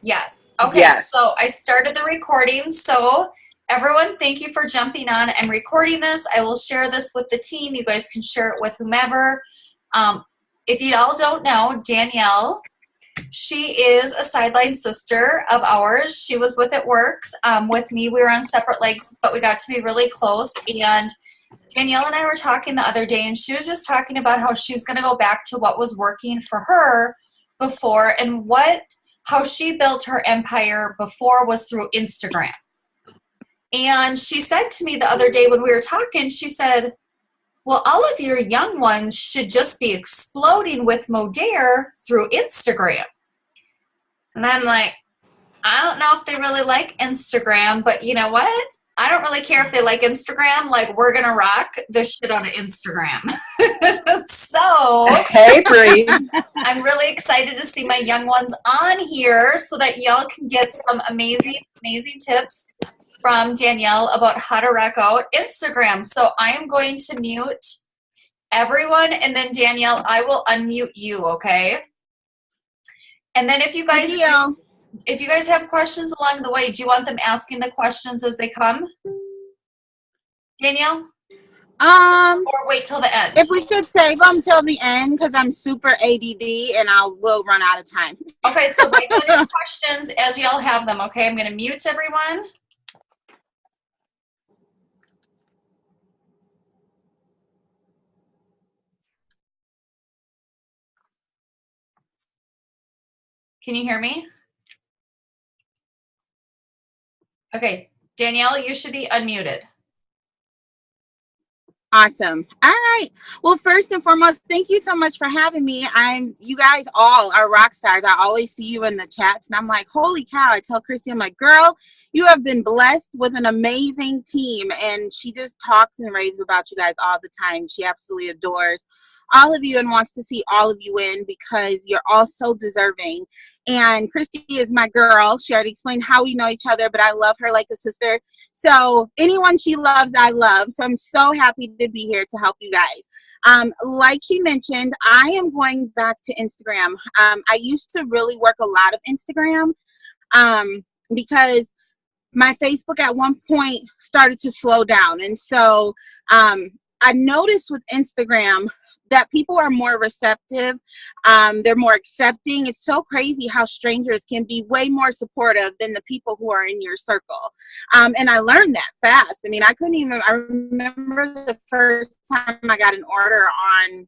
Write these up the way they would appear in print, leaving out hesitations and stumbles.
Yes. Okay, so Yes. I started the recording. So, everyone, thank you for jumping on and recording this. I will share this with the team. You guys can share it with whomever. Um, if you all don't know, Danielle, she is a sideline sister of ours. She was with It Works with me. We were on separate legs, but we got to be really close. And Danielle and I were talking the other day, and she was just talking about how she's going to go back to what was working for her before and how she built her empire before was through Instagram. And she said to me the other day when we were talking, she said, well, all of your young ones should just be exploding with Modere through Instagram. And I'm like, I don't know if they really like Instagram, but you know what? I don't really care if they like Instagram. Like, we're going to rock the shit on Instagram. So, Hey, Bree. I'm really excited to see my young ones on here so that y'all can get some amazing, amazing tips from Danielle about how to rock out Instagram. So, I am going to mute everyone, and then Danielle, I will unmute you, okay? And then if you guys have questions along the way, do you want them asking the questions as they come, Danielle? Or wait till the end? If we could save them till the end, because I'm super ADD and will run out of time. Okay, so wait on your questions as y'all have them, okay? I'm going to mute everyone. Can you hear me? Okay, Danielle, you should be unmuted. Awesome. All right. Well, first and foremost, thank you so much for having me. You guys all are rock stars. I always see you in the chats and I'm like, holy cow. I tell Christy, I'm like, girl, you have been blessed with an amazing team. And she just talks and raves about you guys all the time. She absolutely adores all of you and wants to see all of you in because you're all so deserving. And Christy is my girl. She already explained how we know each other, but I love her like a sister. So anyone she loves, I love. So I'm so happy to be here to help you guys. Like she mentioned, I am going back to Instagram. I used to really work a lot of Instagram because my Facebook at one point started to slow down. And so I noticed with Instagram that people are more receptive. They're more accepting. It's so crazy how strangers can be way more supportive than the people who are in your circle. And I learned that fast. I mean, I remember the first time I got an order on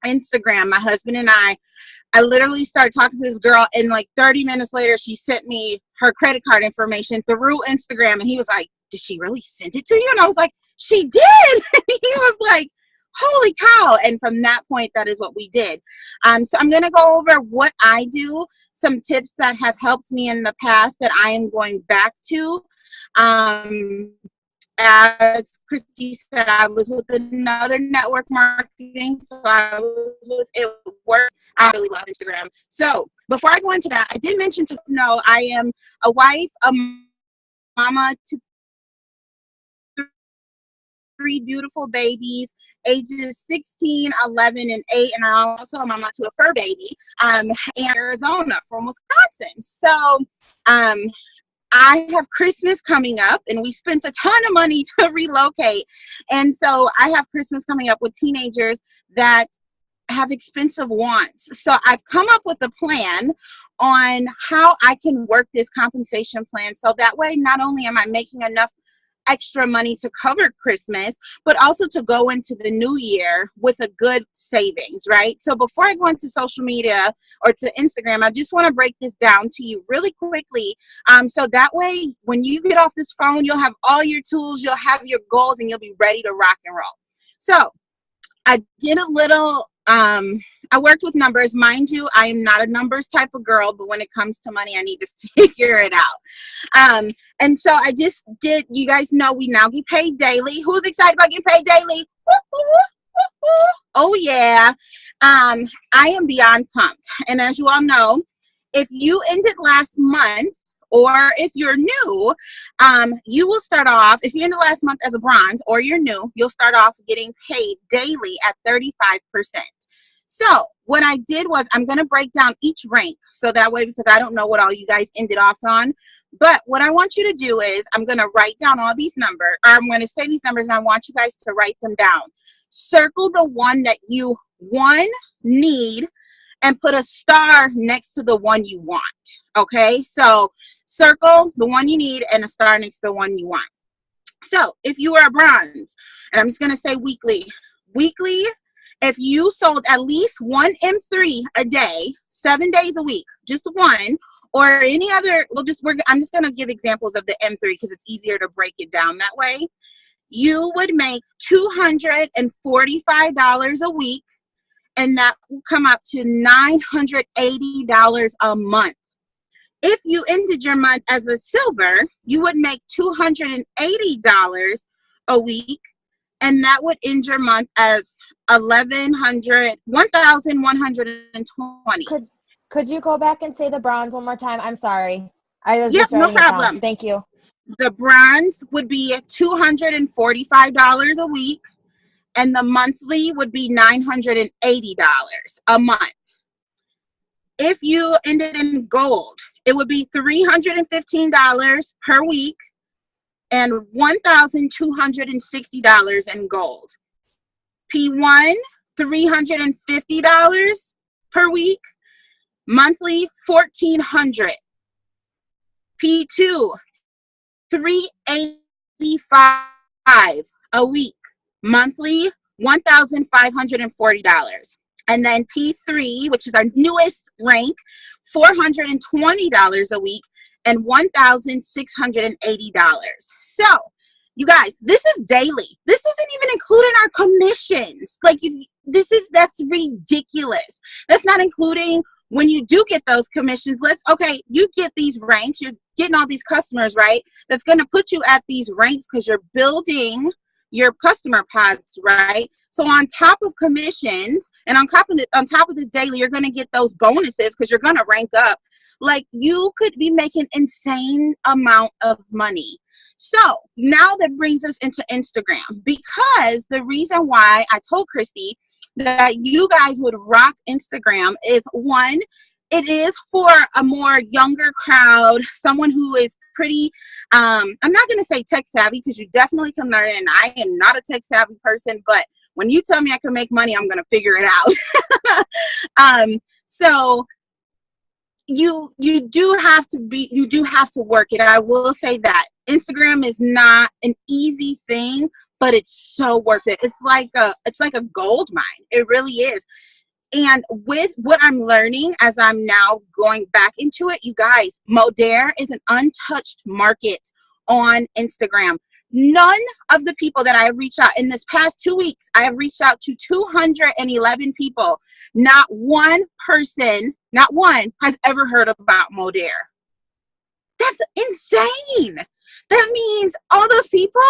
Instagram, my husband and I literally started talking to this girl and like 30 minutes later, she sent me her credit card information through Instagram. And he was like, did she really send it to you? And I was like, she did. He was like, holy cow. And from that point, that is what we did. So I'm going to go over what I do, some tips that have helped me in the past that I am going back to. As Christy said, I was with another network marketing, so I was with It Works. I really love Instagram. So before I go into that, I did mention to know I am a wife, a mama to 3 beautiful babies, ages 16, 11, and 8, and I'm also a mama to a fur baby in Arizona from Wisconsin. So I have Christmas coming up, and we spent a ton of money to relocate, and so I have Christmas coming up with teenagers that have expensive wants. So I've come up with a plan on how I can work this compensation plan so that way not only am I making enough extra money to cover Christmas, but also to go into the new year with a good savings, right? So before I go into social media or to Instagram, I just want to break this down to you really quickly. So that way, when you get off this phone, you'll have all your tools, you'll have your goals, and you'll be ready to rock and roll. So I did a little, I worked with numbers. Mind you, I am not a numbers type of girl, but when it comes to money, I need to figure it out. And so I just did, you guys know we now get paid daily. Who's excited about getting paid daily? Oh, yeah. I am beyond pumped. And as you all know, if you ended last month, or if you're new, you will start off, if you ended last month as a bronze or you're new, you'll start off getting paid daily at 35%. So what I did was I'm going to break down each rank. So that way, because I don't know what all you guys ended off on. But what I want you to do is I'm going to write down all these numbers, or I'm going to say these numbers, and I want you guys to write them down. Circle the one that you, one, need, and put a star next to the one you want. Okay, so circle the one you need and a star next to the one you want. So if you are a bronze, and I'm just going to say weekly, if you sold at least one M3 a day, 7 days a week, just one, or any other, I'm just going to give examples of the M3 because it's easier to break it down that way. You would make $245 a week, and that will come up to $980 a month. If you ended your month as a silver, you would make $280 a week, and that would end your month as $1,120. Could you go back and say the bronze one more time? I'm sorry. I was Yep, just writing no problem. It down. Thank you. The bronze would be $245 a week, and the monthly would be $980 a month. If you ended in gold, it would be $315 per week and $1,260 in gold. P1, $350 per week, monthly $1,400. P2, $385 a week, monthly $1,540. And then P3, which is our newest rank, $420 a week and $1,680. So, you guys, this is daily. This isn't even including our commissions. Like, that's ridiculous. That's not including when you do get those commissions. You get these ranks, you're getting all these customers, right? That's going to put you at these ranks because you're building your customer pods, right? So on top of commissions and on top of this daily, you're going to get those bonuses because you're going to rank up. Like, you could be making insane amount of money. So now that brings us into Instagram, because the reason why I told Christy that you guys would rock Instagram is, one, it is for a more younger crowd, someone who is pretty, I'm not going to say tech savvy because you definitely can learn it, and I am not a tech savvy person, but when you tell me I can make money, I'm going to figure it out. So you do have to work it. I will say that Instagram is not an easy thing, but it's so worth it. It's like a gold mine. It really is. And with what I'm learning as I'm now going back into it, you guys, Modere is an untouched market on Instagram. None of the people that I have reached out in this past 2 weeks, I have reached out to 211 people. Not one person, not one, has ever heard about Modere. That's insane. That means all those people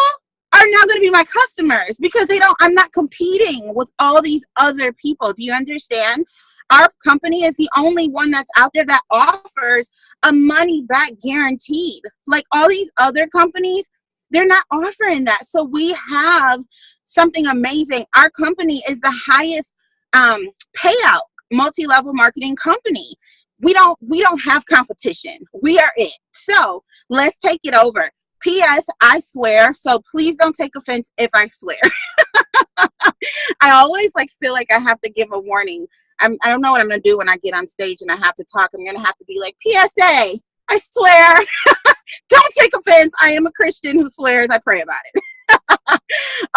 are now going to be my customers because I'm not competing with all these other people. Do you understand? Our company is the only one that's out there that offers a money back guaranteed. Like, all these other companies, they're not offering that. So we have something amazing. Our company is the highest payout multi-level marketing company. We don't have competition. We are it. So let's take it over. P.S. I swear, so please don't take offense if I swear. I always feel like I have to give a warning. I don't know what I'm going to do when I get on stage and I have to talk. I'm going to have to be like, PSA, I swear. Don't take offense. I am a Christian who swears. I pray about it.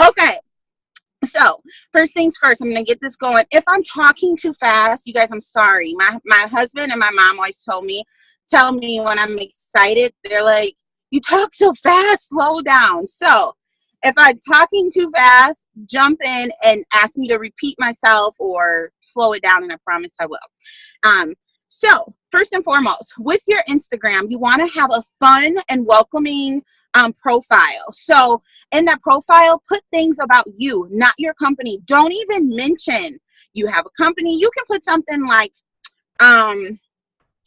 Okay. So first things first, I'm going to get this going. If I'm talking too fast, you guys, I'm sorry. My husband and my mom always tell me when I'm excited, they're like, you talk so fast, slow down. So if I'm talking too fast, jump in and ask me to repeat myself or slow it down, and I promise I will. So first and foremost, with your Instagram, you want to have a fun and welcoming profile. So in that profile, put things about you, not your company. Don't even mention you have a company. You can put something like,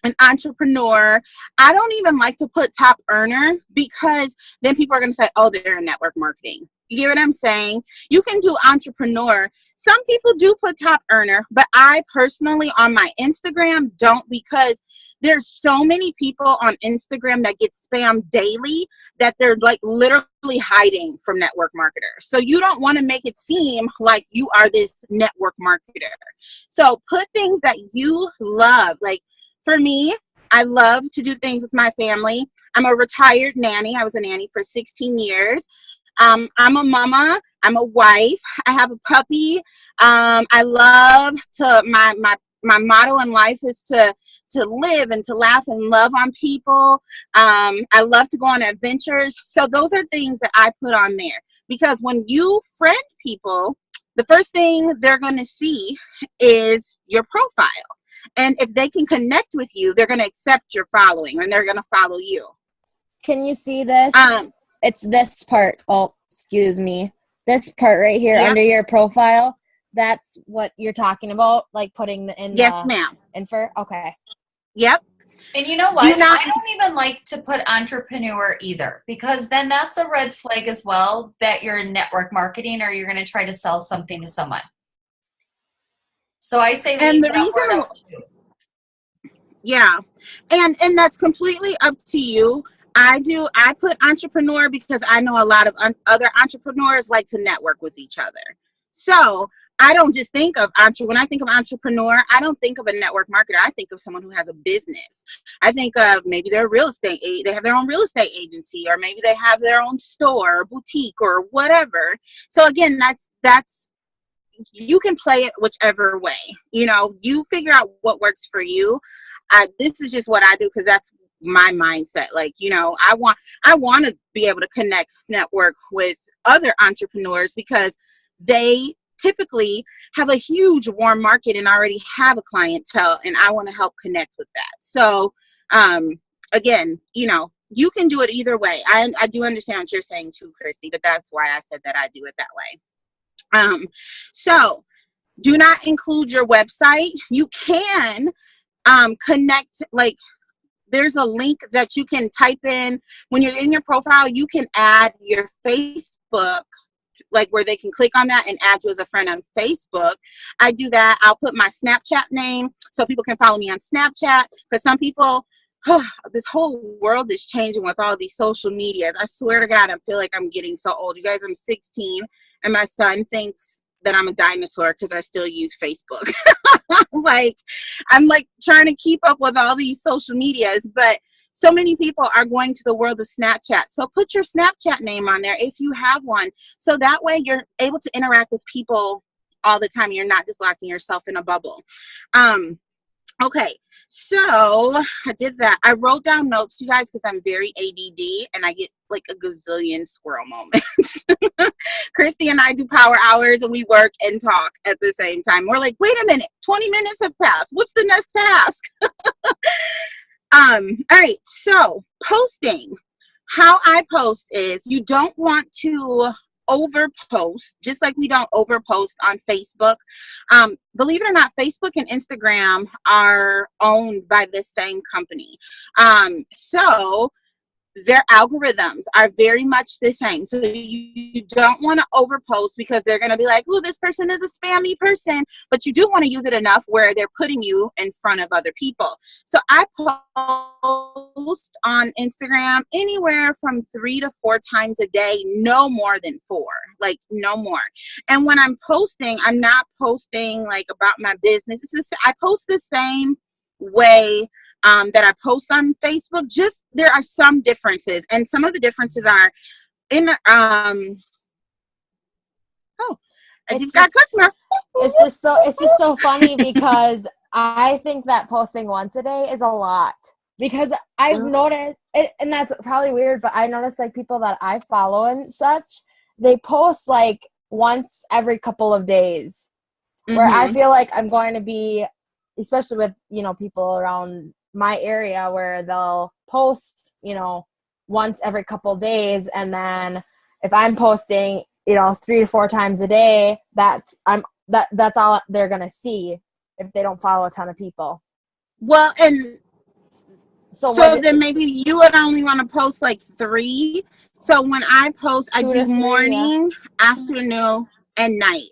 an entrepreneur. I don't even like to put top earner because then people are going to say, oh, they're in network marketing. You get what I'm saying? You can do entrepreneur. Some people do put top earner, but I personally on my Instagram don't, because there's so many people on Instagram that get spammed daily that they're like literally hiding from network marketers. So you don't want to make it seem like you are this network marketer. So put things that you love. Like, for me, I love to do things with my family. I'm a retired nanny. I was a nanny for 16 years. I'm a mama. I'm a wife. I have a puppy. I love to, my motto in life is to live and to laugh and love on people. I love to go on adventures. So those are things that I put on there, because when you friend people, the first thing they're going to see is your profile. And if they can connect with you, they're going to accept your following and they're going to follow you. Can you see this? It's this part. Oh, excuse me. This part right here under your profile. That's what you're talking about, like putting in. Yes, ma'am. Info. Okay. Yep. And you know what? I don't even like to put entrepreneur either, because then that's a red flag as well that you're in network marketing or you're going to try to sell something to someone. So I say leave that word out too. Yeah. And that's completely up to you. I put entrepreneur because I know a lot of other entrepreneurs like to network with each other. So I don't just think of when I think of entrepreneur, I don't think of a network marketer. I think of someone who has a business. I think of maybe they're real estate, they have their own real estate agency, or maybe they have their own store or boutique or whatever. So again, that's you can play it whichever way. You know, you figure out what works for you. This is just what I do because that's my mindset. Like, you know, I want to be able to network with other entrepreneurs because they typically have a huge warm market and already have a clientele, and I want to help connect with that. So again, you know, you can do it either way. I do understand what you're saying too, Christy, but that's why I said that I do it that way. So do not include your website. You can connect, like there's a link that you can type in when you're in your profile. You can add your Facebook, like where they can click on that and add you as a friend on Facebook. I do that. I'll put my Snapchat name so people can follow me on Snapchat, because some people, this whole world is changing with all these social medias. I swear to God, I feel like I'm getting so old. You guys, I'm 16 and my son thinks that I'm a dinosaur because I still use Facebook. Like, I'm like trying to keep up with all these social medias, but so many people are going to the world of Snapchat. So put your Snapchat name on there if you have one. So that way you're able to interact with people all the time. You're not just locking yourself in a bubble. Okay, so I did that. I wrote down notes, you guys, because I'm very ADD and I get like a gazillion squirrel moments. Christy and I do power hours and we work and talk at the same time. We're like, wait a minute, 20 minutes have passed. What's the next task? All right, so posting. How I post is you don't want to overpost, just like we don't overpost on Facebook. Believe it or not, Facebook and Instagram are owned by the same company. So their algorithms are very much the same. So you don't want to overpost because they're going to be like, oh, this person is a spammy person. But you do want to use it enough where they're putting you in front of other people. So I post on Instagram anywhere from 3 to 4 times a day, no more than 4, like no more. And when I'm posting, I'm not posting like about my business. I post the same way that I post on Facebook. Just there are some differences, and some of the differences are in I just got a customer. It's just so funny because I think that posting once a day is a lot, because I've noticed it, and that's probably weird, but I noticed like people that I follow and such, they post like once every couple of days, where I feel like I'm going to be, especially with, you know, people around my area, where they'll post, you know, once every couple of days, and then if I'm posting, you know, 3 to 4 times a day, that's all they're gonna see if they don't follow a ton of people. Well, and So then maybe you would only want to post like 3. So when I post, I 2 do to 3, morning, afternoon, and night.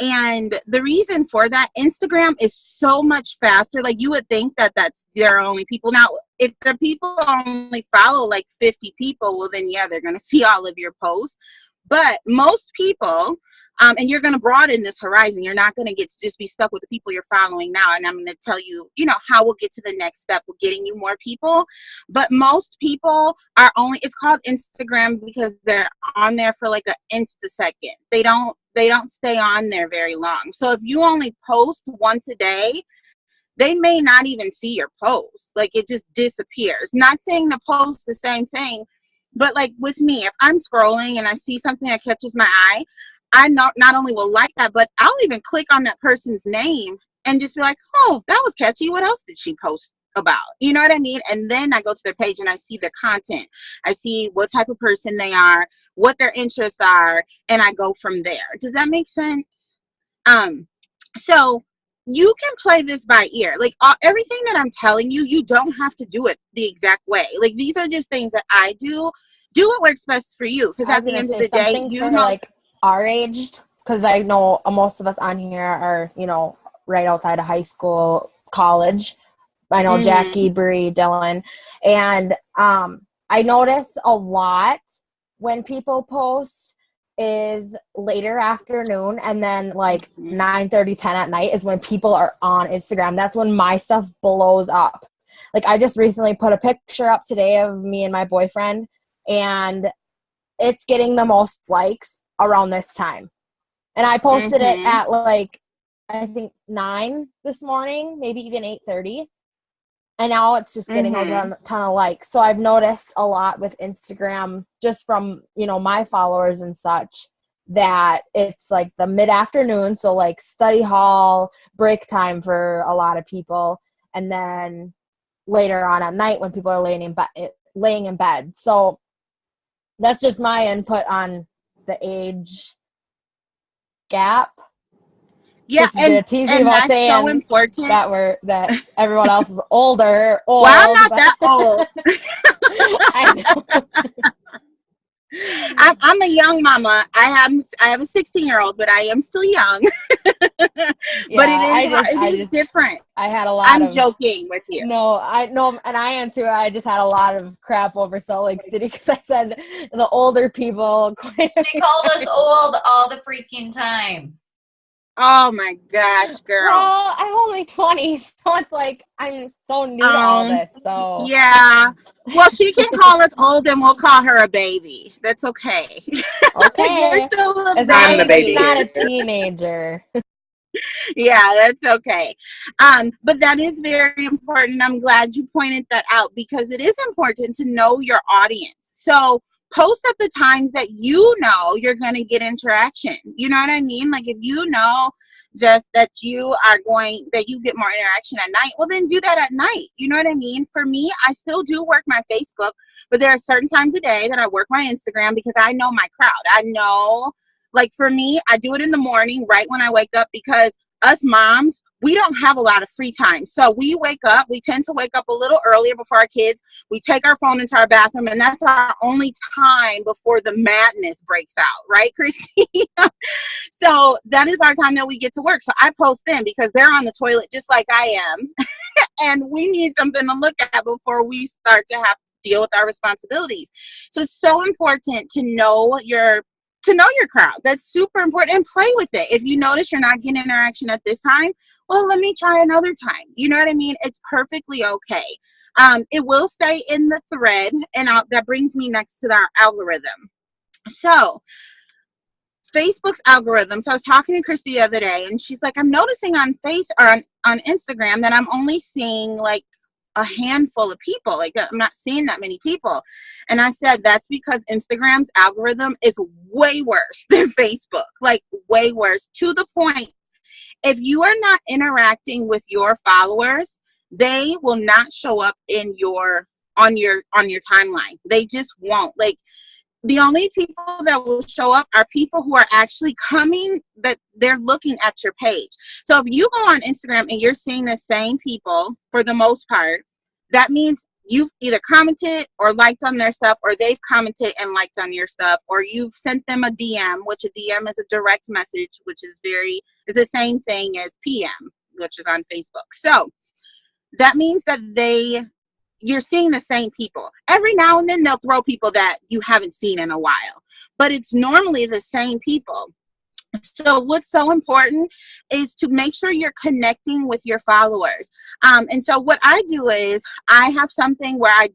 And the reason for that, Instagram is so much faster. Like, you would think that that's their only people. Now, if the people only follow like 50 people, well, then yeah, they're going to see all of your posts. But most people, and you're going to broaden this horizon. You're not going to just be stuck with the people you're following now. And I'm going to tell you, how we'll get to the next step with getting you more people. But most people are it's called Instagram because they're on there for like an insta-second. They don't stay on there very long. So if you only post once a day, they may not even see your post. Like, it just disappears. Not saying to post the same thing, but like with me, if I'm scrolling and I see something that catches my eye, I not only will like that, but I'll even click on that person's name and just be like, oh, that was catchy. What else did she post about? You know what I mean? And then I go to their page and I see the content. I see what type of person they are, what their interests are, and I go from there. Does that make sense? So you can play this by ear. Like, everything that I'm telling you, you don't have to do it the exact way. Like, these are just things that I do. Do what works best for you. Because at the end of the day, like our age, because I know most of us on here are, right outside of high school, college. I know Jackie, Bree, Dylan. And I notice a lot when people post is later afternoon, and then like 9:30, 10 at night is when people are on Instagram. That's when my stuff blows up. Like, I just recently put a picture up today of me and my boyfriend, and it's getting the most likes around this time. And I posted it at like, I think 9 this morning, maybe even 8:30. And now it's just getting a ton of likes. So I've noticed a lot with Instagram, just from, my followers and such, that it's like the mid-afternoon. So like study hall, break time for a lot of people. And then later on at night when people are laying in bed. So that's just my input on the age gap. Yeah, and that's so important that everyone else is old. Well, I'm not that old. I know. I'm a young mama. I have a 16-year-old, but I am still young. But it is different. I had a lot. I'm joking with you. No, and I am too. I just had a lot of crap over Salt Lake City because I said the older people. She called us old all the freaking time. Oh my gosh, girl. Well, I'm only 20, so it's like I'm so new to all this. So yeah. Well, she can call us old and we'll call her a baby. That's okay. Okay. You're still a baby. It's not a teenager. Yeah, that's okay. But that is very important. I'm glad you pointed that out, because it is important to know your audience. So post at the times that you're going to get interaction. You know what I mean? Like, if you know just that you get more interaction at night, well, then do that at night. You know what I mean? For me, I still do work my Facebook, but there are certain times a day that I work my Instagram, because I know my crowd. I know, like, for me, I do it in the morning right when I wake up, because us moms, we don't have a lot of free time. So we tend to wake up a little earlier before our kids. We take our phone into our bathroom, and that's our only time before the madness breaks out. Right, Christy? So that is our time that we get to work. So I post them because they're on the toilet just like I am. And we need something to look at before we start to have to deal with our responsibilities. So it's so important to know your crowd. That's super important, and play with it. If you notice you're not getting interaction at this time, well, let me try another time. You know what I mean? It's perfectly okay. It will stay in the thread, and that brings me next to our algorithm. So Facebook's algorithm. So I was talking to Christy the other day, and she's like, I'm noticing on Instagram that I'm only seeing like a handful of people. Like, I'm not seeing that many people. And I said, that's because Instagram's algorithm is way worse than Facebook, like way worse, to the point, if you are not interacting with your followers, they will not show up on your timeline. They just won't. Like, the only people that will show up are people who are actually coming, that they're looking at your page. So if you go on Instagram and you're seeing the same people for the most part, that means you've either commented or liked on their stuff, or they've commented and liked on your stuff, or you've sent them a DM, which a DM is a direct message, which is the same thing as PM, which is on Facebook. So that means that you're seeing the same people. Every now and then they'll throw people that you haven't seen in a while, but it's normally the same people. So what's so important is to make sure you're connecting with your followers. And so what I do is I have something where I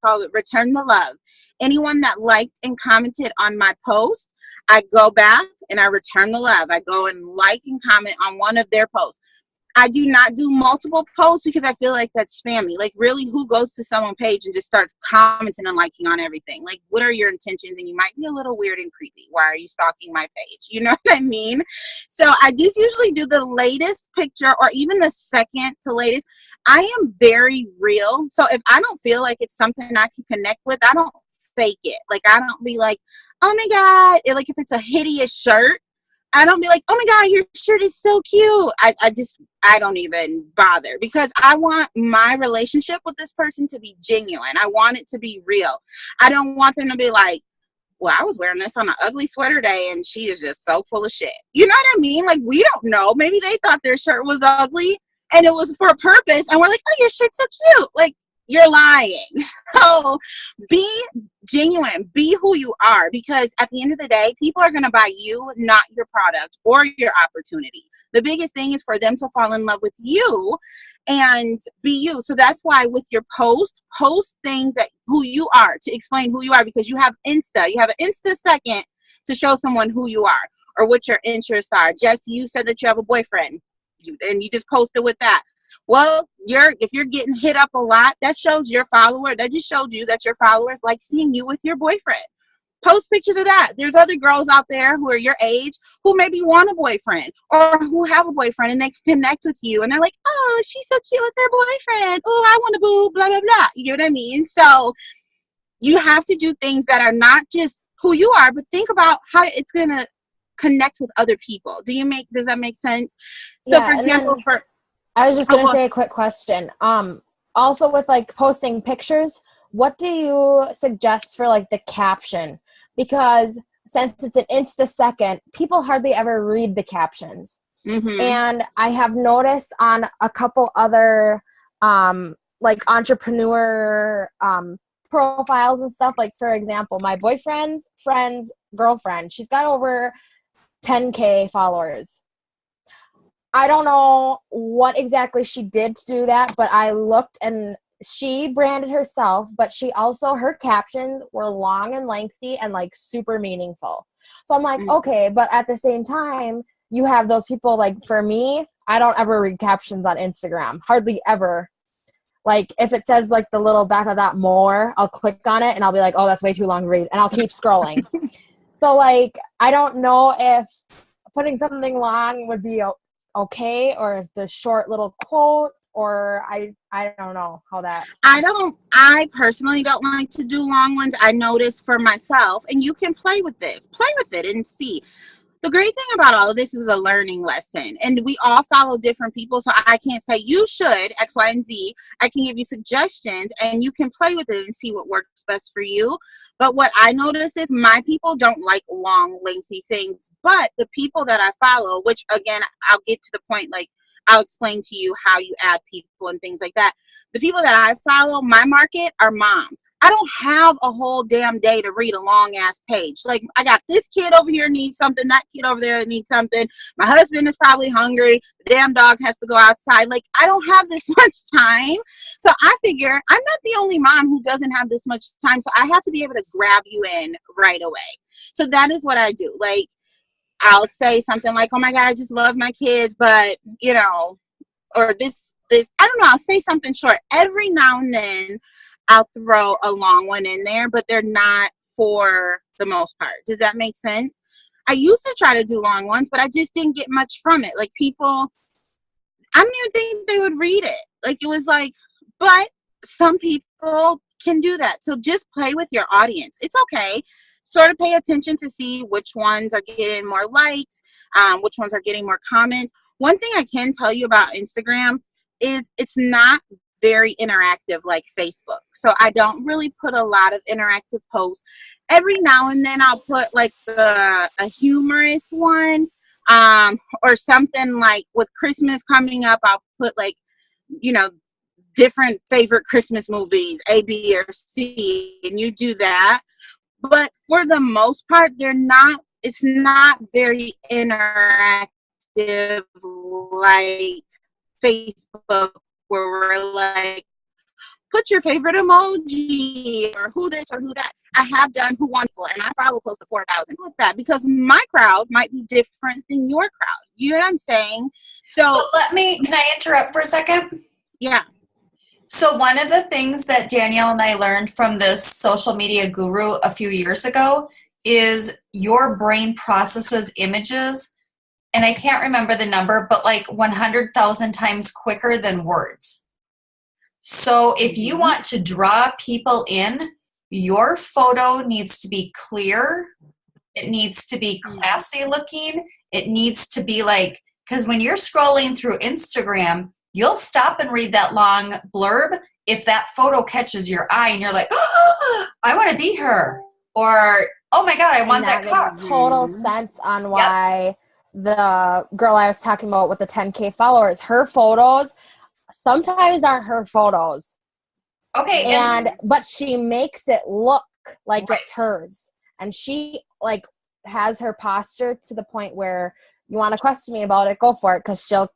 call it return the love. Anyone that liked and commented on my post, I go back and I return the love. I go and like and comment on one of their posts. I do not do multiple posts because I feel like that's spammy. Like, really, who goes to someone's page and just starts commenting and liking on everything? Like, what are your intentions? And you might be a little weird and creepy. Why are you stalking my page? You know what I mean? So I just usually do the latest picture or even the second to latest. I am very real. So if I don't feel like it's something I can connect with, I don't fake it. Like, I don't be like, oh my God. Like, if it's a hideous shirt, I don't be like, oh my God, your shirt is so cute. I don't even bother, because I want my relationship with this person to be genuine. I want it to be real. I don't want them to be like, well, I was wearing this on an ugly sweater day and she is just so full of shit. You know what I mean? Like, we don't know. Maybe they thought their shirt was ugly and it was for a purpose. And we're like, oh, your shirt's so cute. Like, you're lying. So be genuine, be who you are, because at the end of the day, people are going to buy you, not your product or your opportunity. The biggest thing is for them to fall in love with you and be you. So that's why with your post things that who you are, to explain who you are, because you have an Insta second to show someone who you are or what your interests are. Jesse, you said that you have a boyfriend and you just posted with that. Well, if you're getting hit up a lot, that shows your follower. That just showed you that your followers like seeing you with your boyfriend. Post pictures of that. There's other girls out there who are your age who maybe want a boyfriend or who have a boyfriend, and they connect with you and they're like, oh, she's so cute with her boyfriend. Oh, I want to boo, blah, blah, blah. You know what I mean? So you have to do things that are not just who you are, but think about how it's going to connect with other people. Does that make sense? So Yeah, for example, I was just going to say a quick question. Also with like posting pictures, what do you suggest for like the caption? Because since it's an Insta second, people hardly ever read the captions. Mm-hmm. And I have noticed on a couple other like entrepreneur profiles and stuff, like for example, my boyfriend's friend's girlfriend, she's got over 10K followers. I don't know what exactly she did to do that, but I looked and she branded herself, but her captions were long and lengthy and like super meaningful. So I'm like, okay, but at the same time, you have those people, like for me, I don't ever read captions on Instagram, hardly ever. Like if it says like the little ... more, I'll click on it and I'll be like, oh, that's way too long to read. And I'll keep scrolling. So like, I don't know if putting something long would be okay, or if the short little quote, or I don't know how that. I personally don't like to do long ones. I notice for myself, and you can play with it and see. The great thing about all of this is a learning lesson, and we all follow different people, so I can't say you should X, Y, and Z. I can give you suggestions and you can play with it and see what works best for you. But what I notice is my people don't like long, lengthy things, but the people that I follow, which again, I'll get to the point, like I'll explain to you how you add people and things like that. The people that I follow, my market, are moms. I don't have a whole damn day to read a long ass page. Like, I got this kid over here needs something, that kid over there needs something. My husband is probably hungry. The damn dog has to go outside. Like, I don't have this much time. So I figure I'm not the only mom who doesn't have this much time. So I have to be able to grab you in right away. So that is what I do. Like, I'll say something like, oh my God, I just love my kids, but you know, or this, I don't know. I'll say something short. Every now and then I'll throw a long one in there, but they're not for the most part. Does that make sense? I used to try to do long ones, but I just didn't get much from it. Like people, I don't even think they would read it. Like it was like, but some people can do that. So just play with your audience. It's okay. Sort of pay attention to see which ones are getting more likes, which ones are getting more comments. One thing I can tell you about Instagram is it's not very interactive like Facebook. So I don't really put a lot of interactive posts. Every now and then I'll put like a humorous one, or something like with Christmas coming up, I'll put like, you know, different favorite Christmas movies, A, B, or C, and you do that. But for the most part, it's not very interactive like Facebook, where we're like, put your favorite emoji or who this or who that. I have done who won, and I follow close to 4,000 with that, because my crowd might be different than your crowd. You know what I'm saying? So can I interrupt for a second? Yeah. So one of the things that Danielle and I learned from this social media guru a few years ago is your brain processes images, and I can't remember the number, but like 100,000 times quicker than words. So if you want to draw people in, your photo needs to be clear. It needs to be classy looking. It needs to be like, because when you're scrolling through Instagram, you'll stop and read that long blurb if that photo catches your eye and you're like, oh, I want to be her. Or, oh my God, I want that car. Makes total sense on why the girl I was talking about with the 10K followers, her photos sometimes aren't her photos. Okay. But she makes it look like it's hers. And she like has her posture to the point where you want to question me about it, go for it, because she'll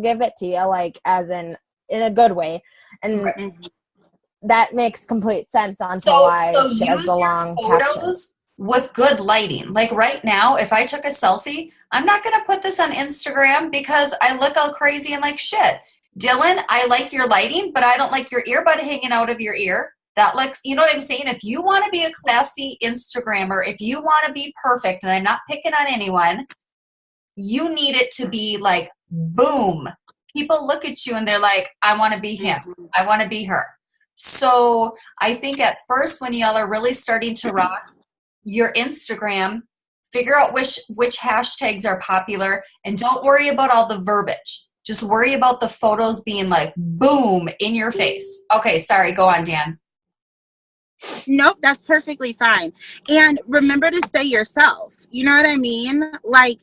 give it to you, like as in a good way. And that makes complete sense on why she has the long photos with good lighting. Like right now, if I took a selfie, I'm not going to put this on Instagram because I look all crazy and like shit. Dylan, I like your lighting, but I don't like your earbud hanging out of your ear. That looks, you know what I'm saying? If you want to be a classy Instagrammer, if you want to be perfect, and I'm not picking on anyone, you need it to be like, boom. People look at you and they're like, I want to be him. I want to be her. So I think at first when y'all are really starting to rock your Instagram, figure out which hashtags are popular, and don't worry about all the verbiage. Just worry about the photos being like, boom, in your face. Okay, sorry. Go on, Dan. Nope, that's perfectly fine. And remember to stay yourself. You know what I mean? Like,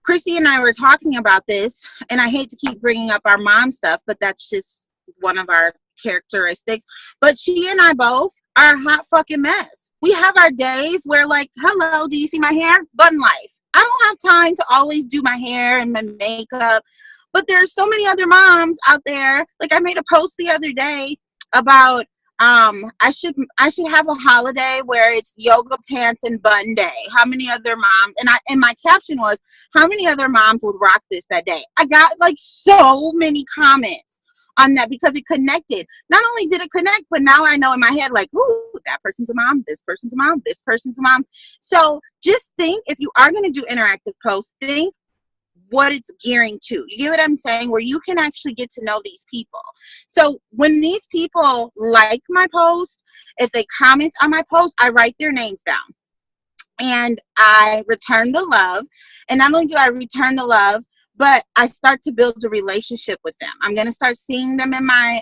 Chrissy and I were talking about this, and I hate to keep bringing up our mom stuff, but that's just one of our characteristics. But she and I both are a hot fucking mess. We have our days where, like, hello, do you see my hair? Bun life. I don't have time to always do my hair and my makeup. But there's so many other moms out there. Like, I made a post the other day about I should have a holiday where it's yoga pants and bun day. How many other moms, and my caption was, how many other moms would rock this that day? I got like so many comments on that because it connected. Not only did it connect, but now I know in my head, like, ooh, that person's a mom, this person's a mom, this person's a mom. So just think, if you are going to do interactive posts, think what it's gearing to. You get what I'm saying? Where you can actually get to know these people. So when these people like my post, if they comment on my post, I write their names down and I return the love. And not only do I return the love, but I start to build a relationship with them. I'm going to start seeing them in my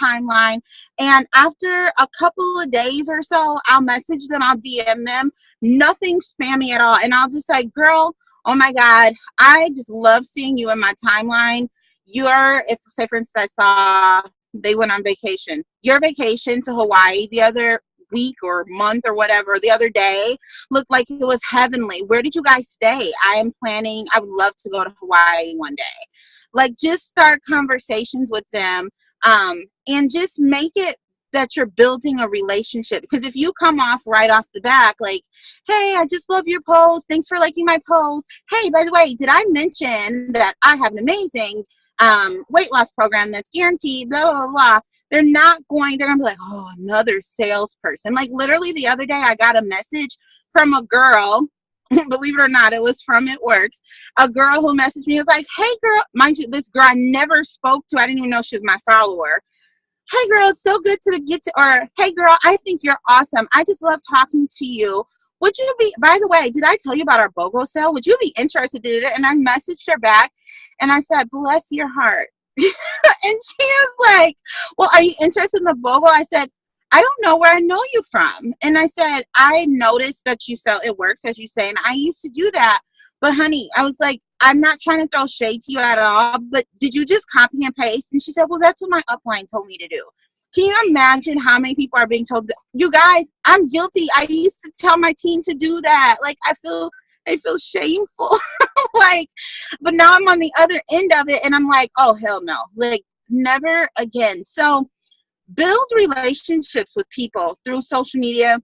timeline. And after a couple of days or so, I'll message them, I'll DM them, nothing spammy at all. And I'll just say, girl, oh my God, I just love seeing you in my timeline. If say for instance, I saw they went on vacation. Your vacation to Hawaii the other week or month or whatever, the other day, looked like it was heavenly. Where did you guys stay? I would love to go to Hawaii one day. Like, just start conversations with them, and just make it that you're building a relationship. Because if you come off right off the back like, hey, I just love your post, thanks for liking my post, hey, by the way, did I mention that I have an amazing weight loss program that's guaranteed, blah blah blah, they're gonna be like, oh, another salesperson. Like, literally the other day I got a message from a girl, believe it or not, it was from It Works, a girl who messaged me, was like, hey girl, mind you, this girl I never spoke to, I didn't even know she was my follower. Hey girl, it's so good to or hey girl, I think you're awesome. I just love talking to you. Would you be, by the way, did I tell you about our BOGO sale? Would you be interested in it? And I messaged her back and I said, bless your heart. And she was like, well, are you interested in the BOGO? I said, I don't know where I know you from. And I said, I noticed that you sell It Works, as you say, and I used to do that. But honey, I was like, I'm not trying to throw shade to you at all, but did you just copy and paste? And she said, well, that's what my upline told me to do. Can you imagine how many people are being told, you guys, I'm guilty. I used to tell my team to do that. Like, I feel shameful. Like, but now I'm on the other end of it and I'm like, oh, hell no. Like, never again. So build relationships with people through social media.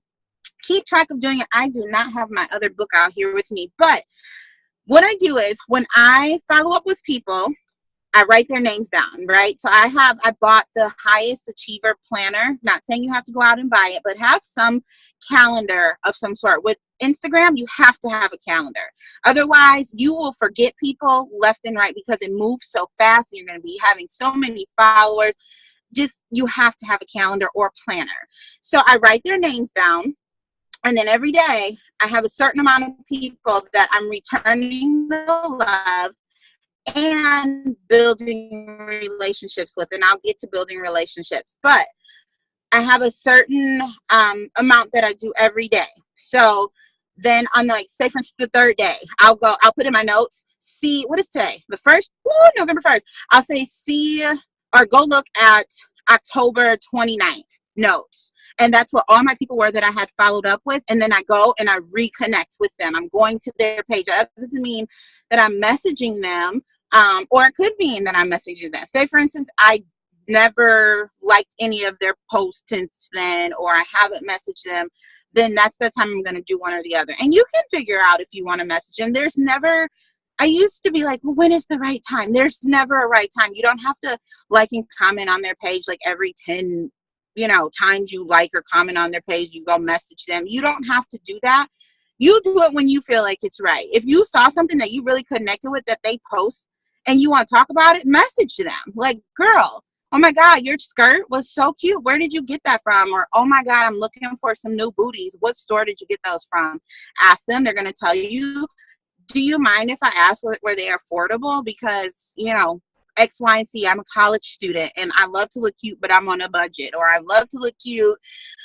Keep track of doing it. I do not have my other book out here with me, but what I do is when I follow up with people, I write their names down, right? So I bought the highest achiever planner, not saying you have to go out and buy it, but have some calendar of some sort. With Instagram, you have to have a calendar. Otherwise, you will forget people left and right because it moves so fast. And you're going to be having so many followers. Just, you have to have a calendar or planner. So I write their names down. And then every day I have a certain amount of people that I'm returning the love and building relationships with. And I'll get to building relationships, but I have a certain amount that I do every day. So then on, like, say for instance, the third day, I'll put in my notes, see, what is today? The 1st? November 1st. I'll say see, or go look at October 29th notes. And that's where all my people were that I had followed up with. And then I go and I reconnect with them. I'm going to their page. That doesn't mean that I'm messaging them, or it could mean that I'm messaging them. Say, for instance, I never liked any of their posts since then, or I haven't messaged them, then that's the time I'm going to do one or the other. And you can figure out if you want to message them. There's never, I used to be like, well, when is the right time? There's never a right time. You don't have to like and comment on their page like every 10 times you like or comment on their page, you go message them. You don't have to do that. You do it when you feel like it's right. If you saw something that you really connected with that they post and you want to talk about it, message them. Like, girl, oh my God, your skirt was so cute. Where did you get that from? Or, oh my God, I'm looking for some new booties. What store did you get those from? Ask them. They're going to tell you. Do you mind if I ask were they affordable? Because, X, Y, and Z. I'm a college student and I love to look cute, but I'm on a budget. Or I love to look cute,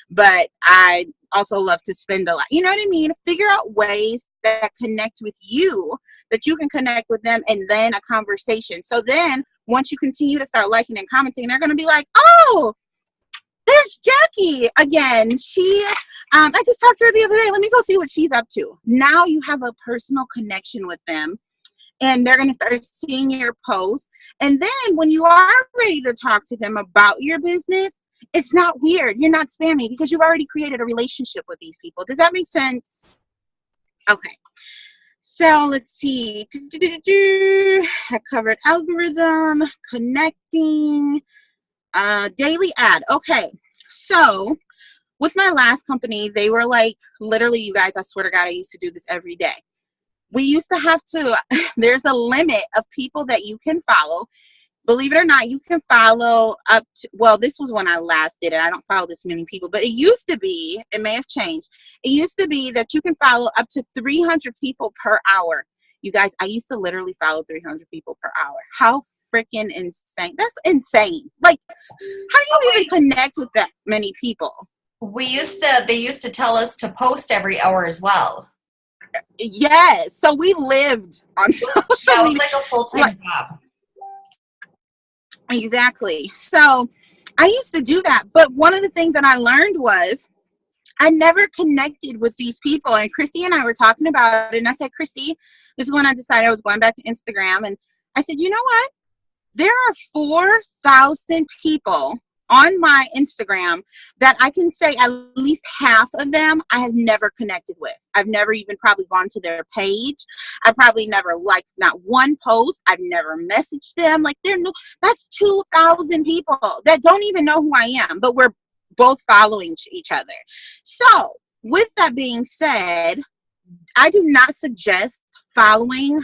but I also love to spend a lot. You know what I mean? Figure out ways that connect with you, that you can connect with them, and then a conversation. So then once you continue to start liking and commenting, they're going to be like, oh, there's Jackie again. I just talked to her the other day. Let me go see what she's up to. Now you have a personal connection with them. And they're going to start seeing your posts. And then when you are ready to talk to them about your business, it's not weird. You're not spammy because you've already created a relationship with these people. Does that make sense? Okay. So let's see. I covered algorithm, connecting, daily ad. Okay. So with my last company, they were like, literally, you guys, I swear to God, I used to do this every day. We used to have to, there's a limit of people that you can follow. Believe it or not, you can follow up to, well, this was when I last did it. I don't follow this many people, but it used to be, it may have changed. It used to be that you can follow up to 300 people per hour. You guys, I used to literally follow 300 people per hour. How freaking insane. That's insane. Like, how do you even connect with that many people? They used to tell us to post every hour as well. Yes. So we lived on social media. That was like a full-time job. Exactly. So I used to do that. But one of the things that I learned was I never connected with these people. And Christy and I were talking about it. And I said, Christy, this is when I decided I was going back to Instagram. And I said, you know what? There are 4,000 people on my Instagram that I can say at least half of them I have never connected with. I've never even probably gone to their page. I probably never liked not one post. I've never messaged them. Like, they're new. That's 2,000 people that don't even know who I am, but we're both following each other. So with that being said, I do not suggest following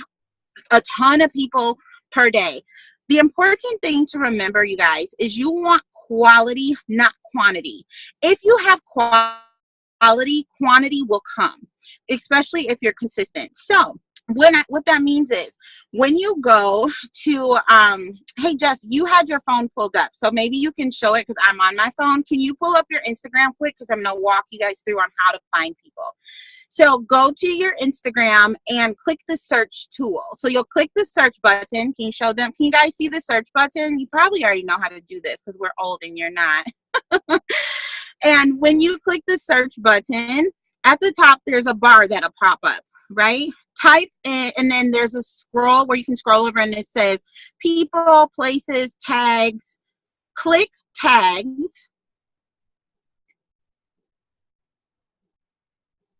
a ton of people per day. The important thing to remember, you guys, is you want quality, not quantity. If you have quality, quantity will come, especially if you're consistent. So what that means is when you go to hey Jess, you had your phone pulled up, so maybe you can show it because I'm on my phone. Can you pull up your Instagram quick, because I'm gonna walk you guys through on how to find people. So go to your Instagram and click the search tool. So you'll click the search button. Can you show them? Can you guys see the search button? You probably already know how to do this because we're old and you're not. And when you click the search button, at the top there's a bar that'll pop up, right? Type in, and then there's a scroll where you can scroll over and it says people, places, tags. Click tags.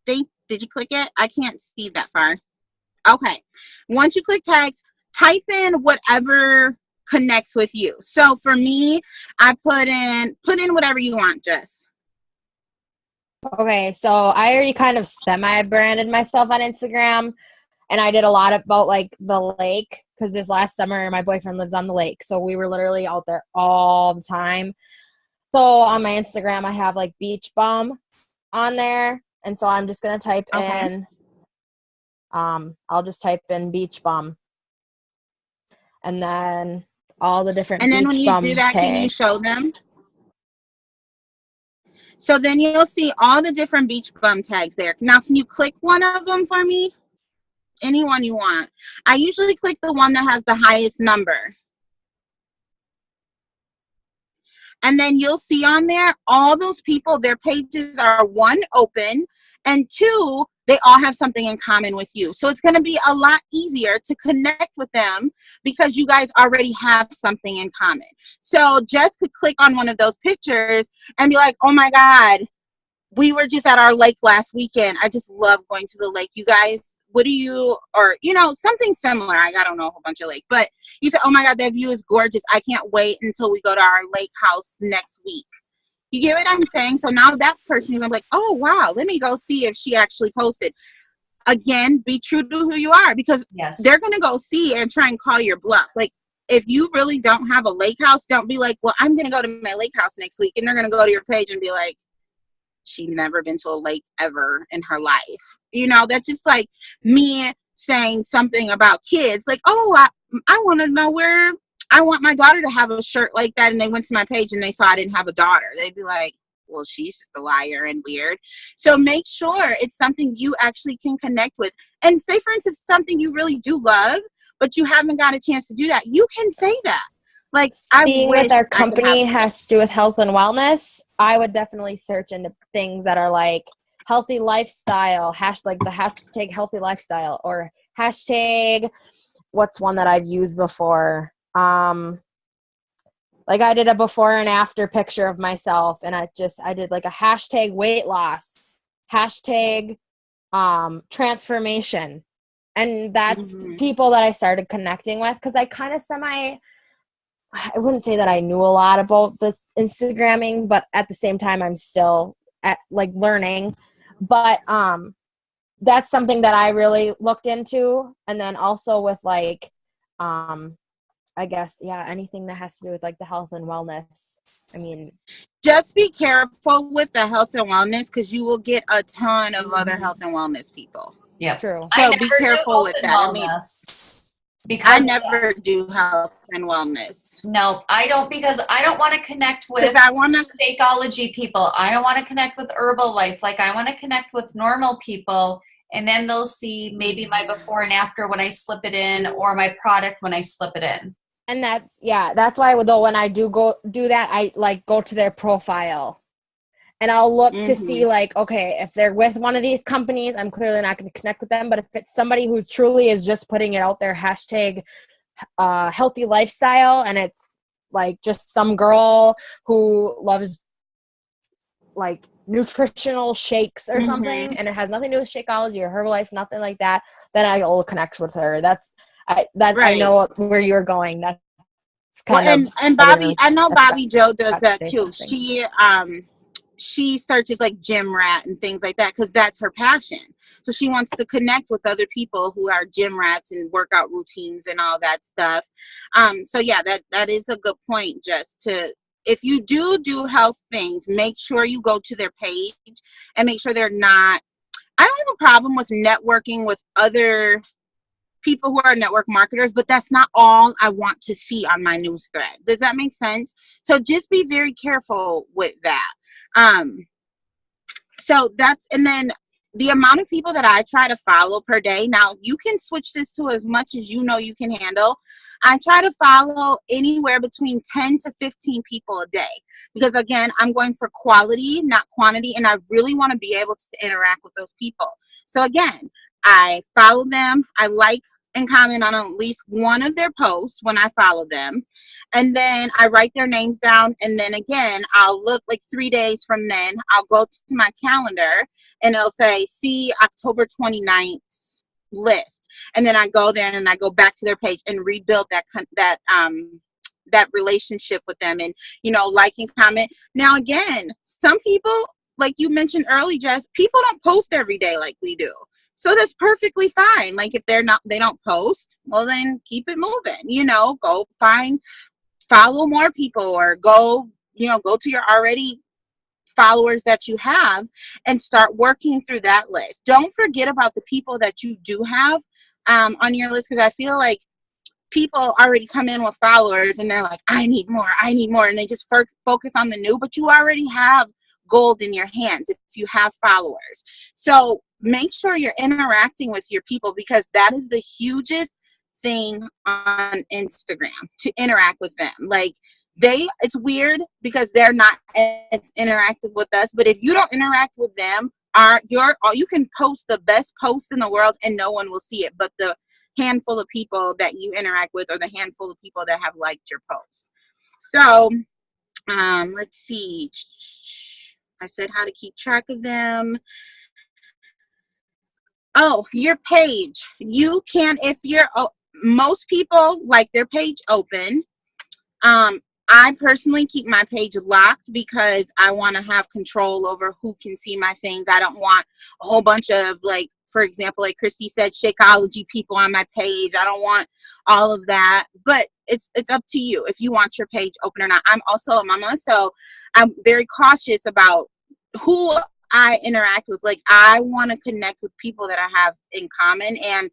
Did you click it? I can't see that far. Okay. Once you click tags, type in whatever connects with you. So for me, I put in whatever you want, Jess. Okay, so I already kind of semi-branded myself on Instagram, and I did a lot about like the lake, because this last summer my boyfriend lives on the lake, so we were literally out there all the time. So on my Instagram I have like beach bum on there, and so I'm just gonna type in I'll just type in beach bum, and then all the different and then beach when you bum do that, tags. can you show them? So then you'll see all the different beach bum tags there. Now, can you click one of them for me? Any one you want. I usually click the one that has the highest number. And then you'll see on there, all those people, their pages are one, open, and two, they all have something in common with you. So it's going to be a lot easier to connect with them because you guys already have something in common. So Jess could click on one of those pictures and be like, oh my God, we were just at our lake last weekend. I just love going to the lake. You guys, what do you, or, you know, something similar. I don't know a whole bunch of lake, but you said, oh my God, that view is gorgeous. I can't wait until we go to our lake house next week. You get what I'm saying? So now that person is going to be like, oh, wow, let me go see if she actually posted. Again, be true to who you are, because they're going to go see and try and call your bluff. Like, if you really don't have a lake house, don't be like, well, I'm going to go to my lake house next week. And they're going to go to your page and be like, she's never been to a lake ever in her life. You know, that's just like me saying something about kids. Like, oh, I want to know where I want my daughter to have a shirt like that. And they went to my page and they saw I didn't have a daughter. They'd be like, well, she's just a liar and weird. So make sure it's something you actually can connect with. And say, for instance, something you really do love, but you haven't got a chance to do that. You can say that. Like, seeing with our company has to do with health and wellness, I would definitely search into things that are like healthy lifestyle, like the hashtag healthy lifestyle, or hashtag, what's one that I've used before? Like I did a before and after picture of myself, and I did like a hashtag weight loss, hashtag transformation. And that's people that I started connecting with, because I kind of I wouldn't say that I knew a lot about the Instagramming, but at the same time, I'm still learning. But that's something that I really looked into. And then also with I guess, anything that has to do with like the health and wellness. I mean, just be careful with the health and wellness, because you will get a ton of other health and wellness people. Yeah, true. So be careful with that. I mean, because I never do health and wellness. No, I don't, because I don't want to connect with Shakeology people. I don't want to connect with Herbalife. Like, I want to connect with normal people, and then they'll see maybe my before and after when I slip it in, or my product when I slip it in. And that's why though when I do that, I go to their profile. And I'll look to see, like, okay, if they're with one of these companies, I'm clearly not going to connect with them. But if it's somebody who truly is just putting it out there, hashtag healthy lifestyle, and it's like just some girl who loves like nutritional shakes or something, and it has nothing to do with Shakeology or Herbalife, nothing like that, then I'll connect with her. I know where you're going. That's kind of. And Bobby, I know Bobby Joe does that too. She searches like gym rat and things like that, because that's her passion. So she wants to connect with other people who are gym rats and workout routines and all that stuff. So yeah, that is a good point. Just to, if you do health things, make sure you go to their page and make sure they're not. I don't have a problem with networking with other people who are network marketers, but that's not all I want to see on my news thread. Does that make sense? So just be very careful with that. So that's, and then the amount of people that I try to follow per day. Now you can switch this to as much as you know you can handle. I try to follow anywhere between 10 to 15 people a day, because again, I'm going for quality, not quantity. And I really want to be able to interact with those people. So again, I follow them. I like and comment on at least one of their posts when I follow them. And then I write their names down. And then again, I'll look like 3 days from then, I'll go to my calendar and it'll say, see October 29th list. And then I go there and I go back to their page and rebuild that relationship with them, and, you know, like and comment. Now, again, some people, like you mentioned early, Jess, people don't post every day like we do. So that's perfectly fine. Like if they don't post, well then keep it moving, you know, go follow more people, or go to your already followers that you have and start working through that list. Don't forget about the people that you do have on your list, because I feel like people already come in with followers and they're like, I need more, and they just focus on the new, but you already have gold in your hands if you have followers. So make sure you're interacting with your people, because that is the hugest thing on Instagram, to interact with them. Like it's weird because they're not as interactive with us, but if you don't interact with them, you can post the best post in the world and no one will see it, but the handful of people that you interact with, or the handful of people that have liked your post. So let's see. I said how to keep track of them. Oh, your page. You can, if you're, most people like their page open. I personally keep my page locked because I want to have control over who can see my things. I don't want a whole bunch of, like, for example, like Christy said, Shakeology people on my page. I don't want all of that, but it's up to you if you want your page open or not. I'm also a mama, so I'm very cautious about who I interact with. Like, I want to connect with people that I have in common, and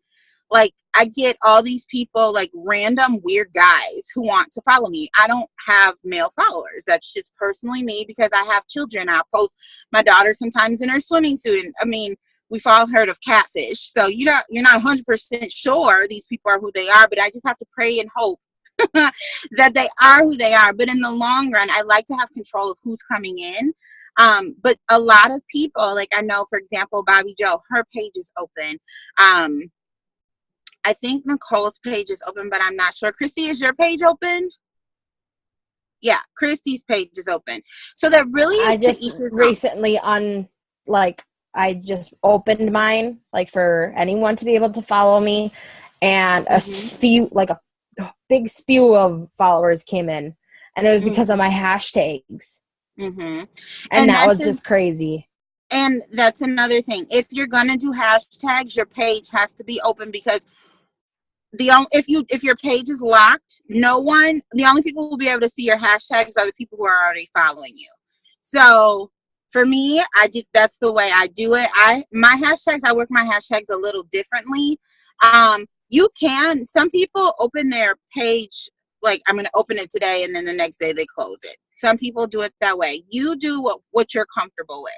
like I get all these people, like random weird guys who want to follow me. I don't have male followers. That's just personally me, because I have children. I'll post my daughter sometimes in her swimming suit. And I mean, we've all heard of catfish. So you're not 100% sure these people are who they are, but I just have to pray and hope that they are who they are. But in the long run, I like to have control of who's coming in. But a lot of people, like I know, for example, Bobby Joe, her page is open. I think Nicole's page is open, but I'm not sure. Christy, is your page open? Yeah, Christy's page is open. So that really is, I just recently I just opened mine, like for anyone to be able to follow me, and a big spew of followers came in, and it was because of my hashtags. And that was just crazy. And that's another thing. If you're gonna do hashtags, your page has to be open, because if your page is locked, the only people who will be able to see your hashtags are the people who are already following you. So for me, that's the way I do it. I work my hashtags a little differently. Some people open their page like, I'm going to open it today and then the next day they close it. Some people do it that way. You do what you're comfortable with.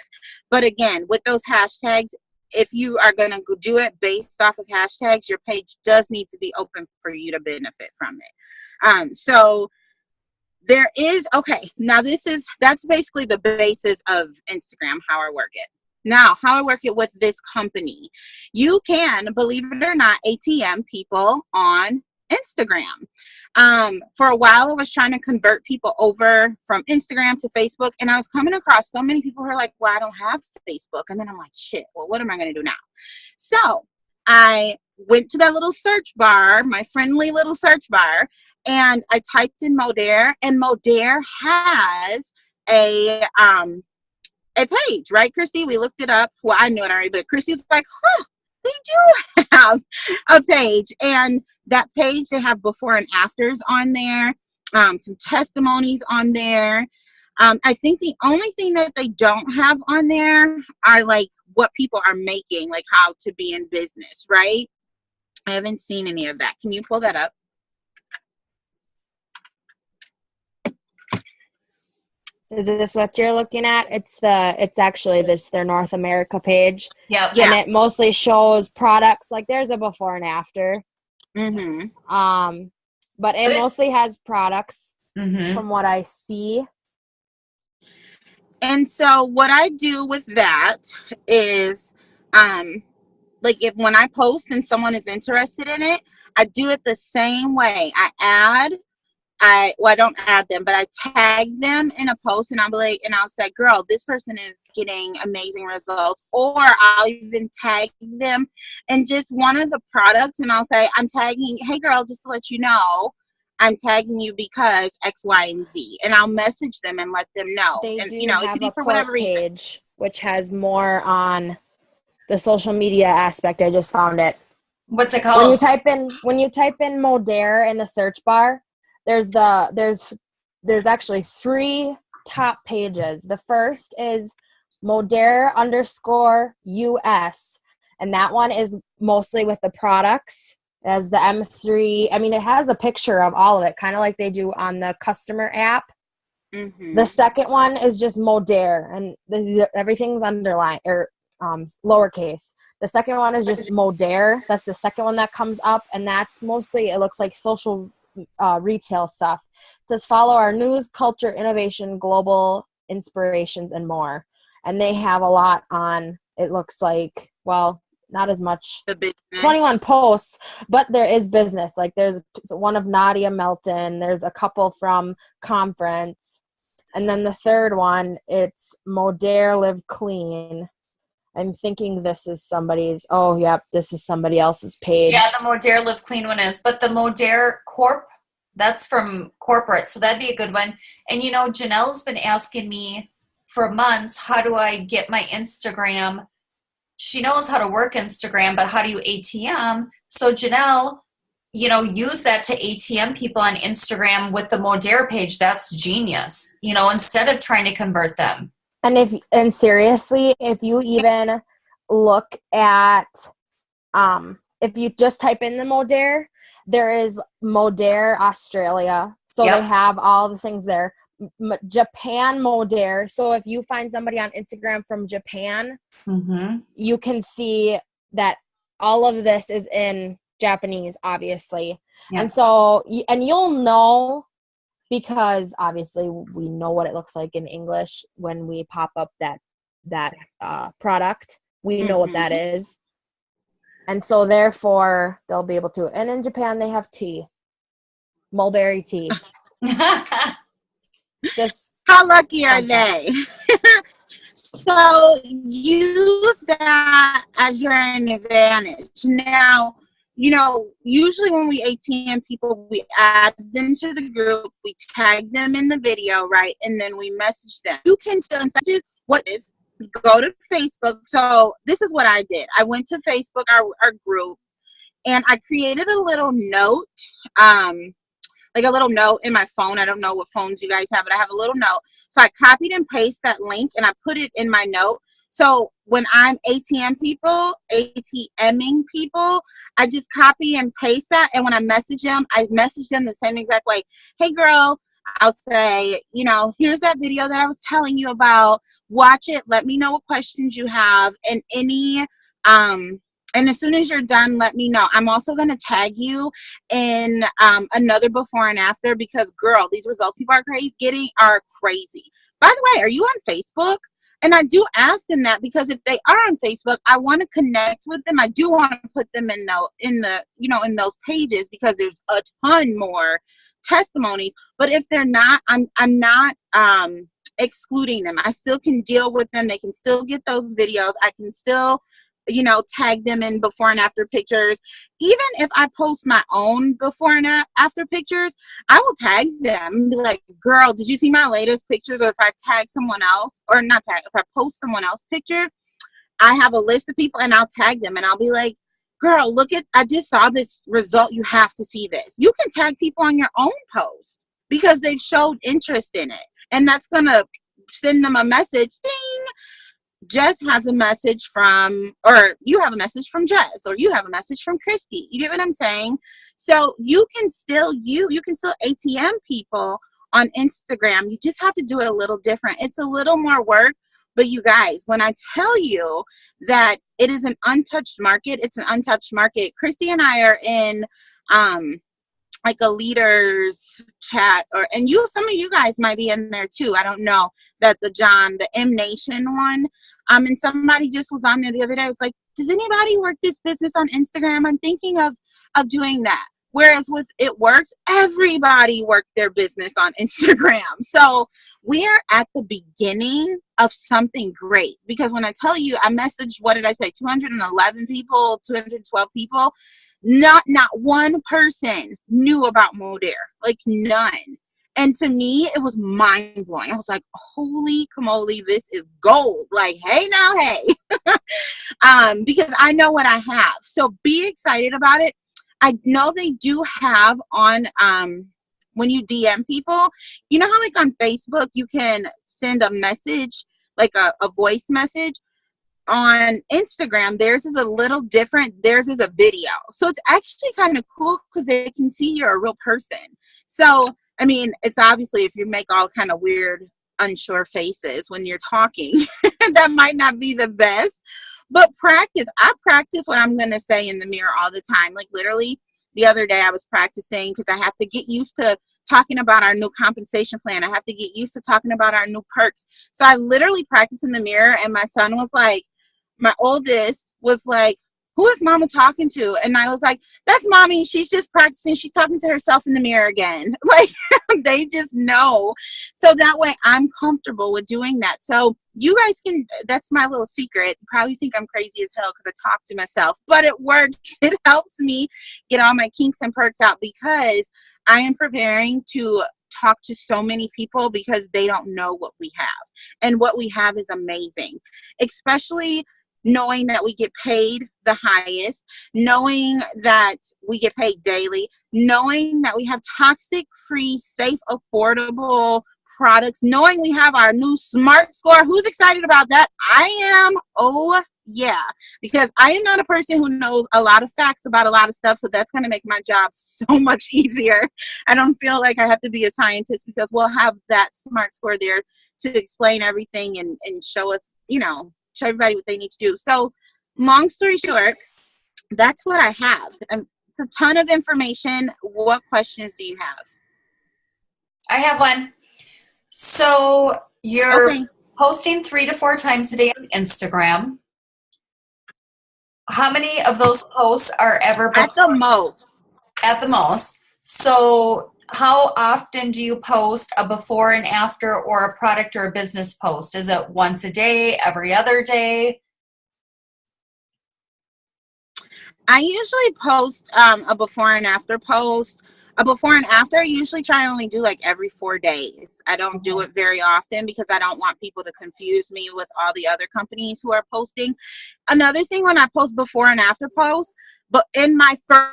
But again, with those hashtags, if you are going to do it based off of hashtags, your page does need to be open for you to benefit from it. So there is, okay, now that's basically the basis of Instagram, how I work it. Now, how I work it with this company. You can, believe it or not, ATM people on Instagram. For a while, I was trying to convert people over from Instagram to Facebook, and I was coming across so many people who are like, well, I don't have Facebook. And then I'm like, shit, well, what am I going to do now? So I went to that little search bar, my friendly little search bar, and I typed in Modere, and Modere has a page, right, Christy? We looked it up. Well, I knew it already, but Christy's like, they do have a page. And that page, they have before and afters on there, some testimonies on there. I think the only thing that they don't have on there are like what people are making, like how to be in business, right? I haven't seen any of that. Can you pull that up? Is this what you're looking at? It's actually their North America page. Yep. And it mostly shows products, like there's a before and after. Mm-hmm. But it mostly has products Mm-hmm. from what I see. And so what I do with that is, like when I post and someone is interested in it, I do it the same way. I don't add them, but I tag them in a post, and I'll be like, and I'll say, girl, this person is getting amazing results. Or I'll even tag them in just one of the products, and I'll say, I'm tagging, hey girl, just to let you know, I'm tagging you because X, Y, and Z. And I'll message them and let them know. They And do it have could be a for quote whatever reason. page, which has more on the social media aspect. I just found it. What's it called? When you type in Modere in the search bar, there's actually 3 top pages. The first is Modere_US, and that one is mostly with the products. It has the M3. I mean, it has a picture of all of it, kind of like they do on the customer app. Mm-hmm. The second one is just Modere, and everything's underlined or lowercase. The second one is just Modere. That's the second one that comes up, and that's mostly, it looks like social retail stuff. It says follow our news, culture, innovation, global inspirations, and more. And they have a lot on, it looks like, well, not as much. The business. 21 posts, but there is business. Like there's one of Nadia Melton. There's a couple from conference. And then the third one, it's Modere Live Clean. I'm thinking this is somebody's, oh, yep, this is somebody else's page. Yeah, the Modere Live Clean one is. But the Modere Corp, that's from corporate. So that'd be a good one. And, you know, Janelle's been asking me for months, how do I get my Instagram? She knows how to work Instagram, but how do you ATM? So Janelle, you know, use that to ATM people on Instagram with the Modere page. That's genius, you know, instead of trying to convert them. And seriously, if you even look at, if you just type in the Modere, there is Modere Australia. So Yep. They have all the things there. Japan Modere. So if you find somebody on Instagram from Japan, you can see that all of this is in Japanese, obviously. Yep. And so, and you'll know, because obviously we know what it looks like in English when we pop up that product. We know what that is. And so therefore they'll be able to. And in Japan they have tea. Mulberry tea. Just how lucky are they? So use that as your advantage. Now, you know, usually when we ATM people, we add them to the group, we tag them in the video, right? And then we message them. You can still, go to Facebook. So this is what I did. I went to Facebook, our group, and I created a little note, like a little note in my phone. I don't know what phones you guys have, but I have a little note. So I copied and pasted that link, and I put it in my note. So when I'm ATMing people, I just copy and paste that. And when I message them the same exact way. Hey, girl, I'll say, you know, here's that video that I was telling you about. Watch it. Let me know what questions you have. And and as soon as you're done, let me know. I'm also going to tag you in another before and after, because, girl, these results people are crazy. By the way, are you on Facebook? And I do ask them that, because if they are on Facebook, I want to connect with them. I do want to put them in those pages, because there's a ton more testimonies. But if they're not, I'm not excluding them. I still can deal with them. They can still get those videos. I can still, you know, tag them in before and after pictures. Even if I post my own before and after pictures, I will tag them and be like, girl, did you see my latest pictures? Or if I tag someone else, or not tag, if I post someone else's picture, I have a list of people and I'll tag them and I'll be like, girl, I just saw this result. You have to see this. You can tag people on your own post because they've showed interest in it. And that's going to send them a message, ding, Jess has a message from, or you have a message from Jess, or you have a message from Christy. You get what I'm saying? So you can still ATM people on Instagram. You just have to do it a little different. It's a little more work, but you guys, when I tell you that it is an untouched market, it's an untouched market. Christy and I are in like a leaders chat, and some of you guys might be in there too. I don't know, that the M Nation one. And somebody just was on there the other day. It's like, does anybody work this business on Instagram? I'm thinking of doing that. Whereas with It Works, everybody worked their business on Instagram. So we are at the beginning of something great, because when I tell you, I messaged, what did I say, 211 people, 212 people, not one person knew about Modere, like none. And to me, it was mind blowing. I was like, holy camole, this is gold. Like, hey now, hey. Because I know what I have. So be excited about it. I know they do have on, when you DM people, you know how like on Facebook, you can send a message, like a voice message. On Instagram, theirs is a little different. Theirs is a video. So it's actually kind of cool because they can see you're a real person. So, I mean, it's obviously if you make all kind of weird, unsure faces when you're talking, that might not be the best. But practice. I practice what I'm going to say in the mirror all the time. Like literally the other day I was practicing because I have to get used to talking about our new compensation plan. I have to get used to talking about our new perks. So I literally practiced in the mirror, and my son was like, my oldest was like, who is mama talking to? And I was like, that's mommy. She's just practicing. She's talking to herself in the mirror again. Like they just know. So that way I'm comfortable with doing that. So you guys can, that's my little secret. You probably think I'm crazy as hell because I talk to myself, but it works. It helps me get all my kinks and perks out, because I am preparing to talk to so many people because they don't know what we have. And what we have is amazing, especially knowing that we get paid the highest, knowing that we get paid daily, knowing that we have toxic-free, safe, affordable products, knowing we have our new SMART score. Who's excited about that? I am. Oh, yeah. Because I am not a person who knows a lot of facts about a lot of stuff, so that's going to make my job so much easier. I don't feel like I have to be a scientist because we'll have that SMART score there to explain everything and show us, show everybody what they need to do. So long story short, that's what I have. It's a ton of information. What questions do you have? I have one. So you're posting 3 to 4 times a day on Instagram. How many of those posts are ever at the most? At the most. So how often do you post a before and after, or a product or a business post? Is it once a day, every other day? I usually post a before and after post. A before and after, I usually try to only do like every 4 days. I don't do it very often because I don't want people to confuse me with all the other companies who are posting. Another thing, when I post before and after posts, but in my first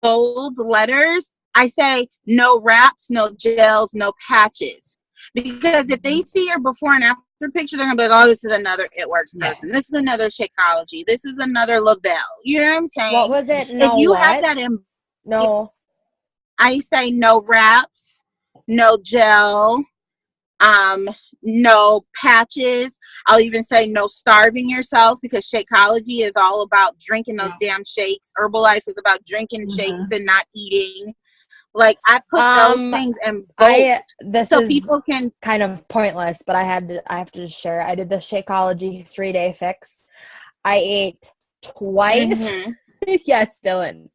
bold letters, I say no wraps, no gels, no patches. Because if they see your before and after picture, they're going to be like, oh, this is another It Works person. This is another Shakeology. This is another LaBelle. You know what I'm saying? What was it? No, if you what? have that in, no. I say no wraps, no gel, no patches. I'll even say no starving yourself, because Shakeology is all about drinking those damn shakes. Herbalife is about drinking shakes and not eating. Like, I put those things in bold this so is people can kind of pointless, but I have to share. I did the Shakeology 3-day fix. I ate twice. Yes, Dylan.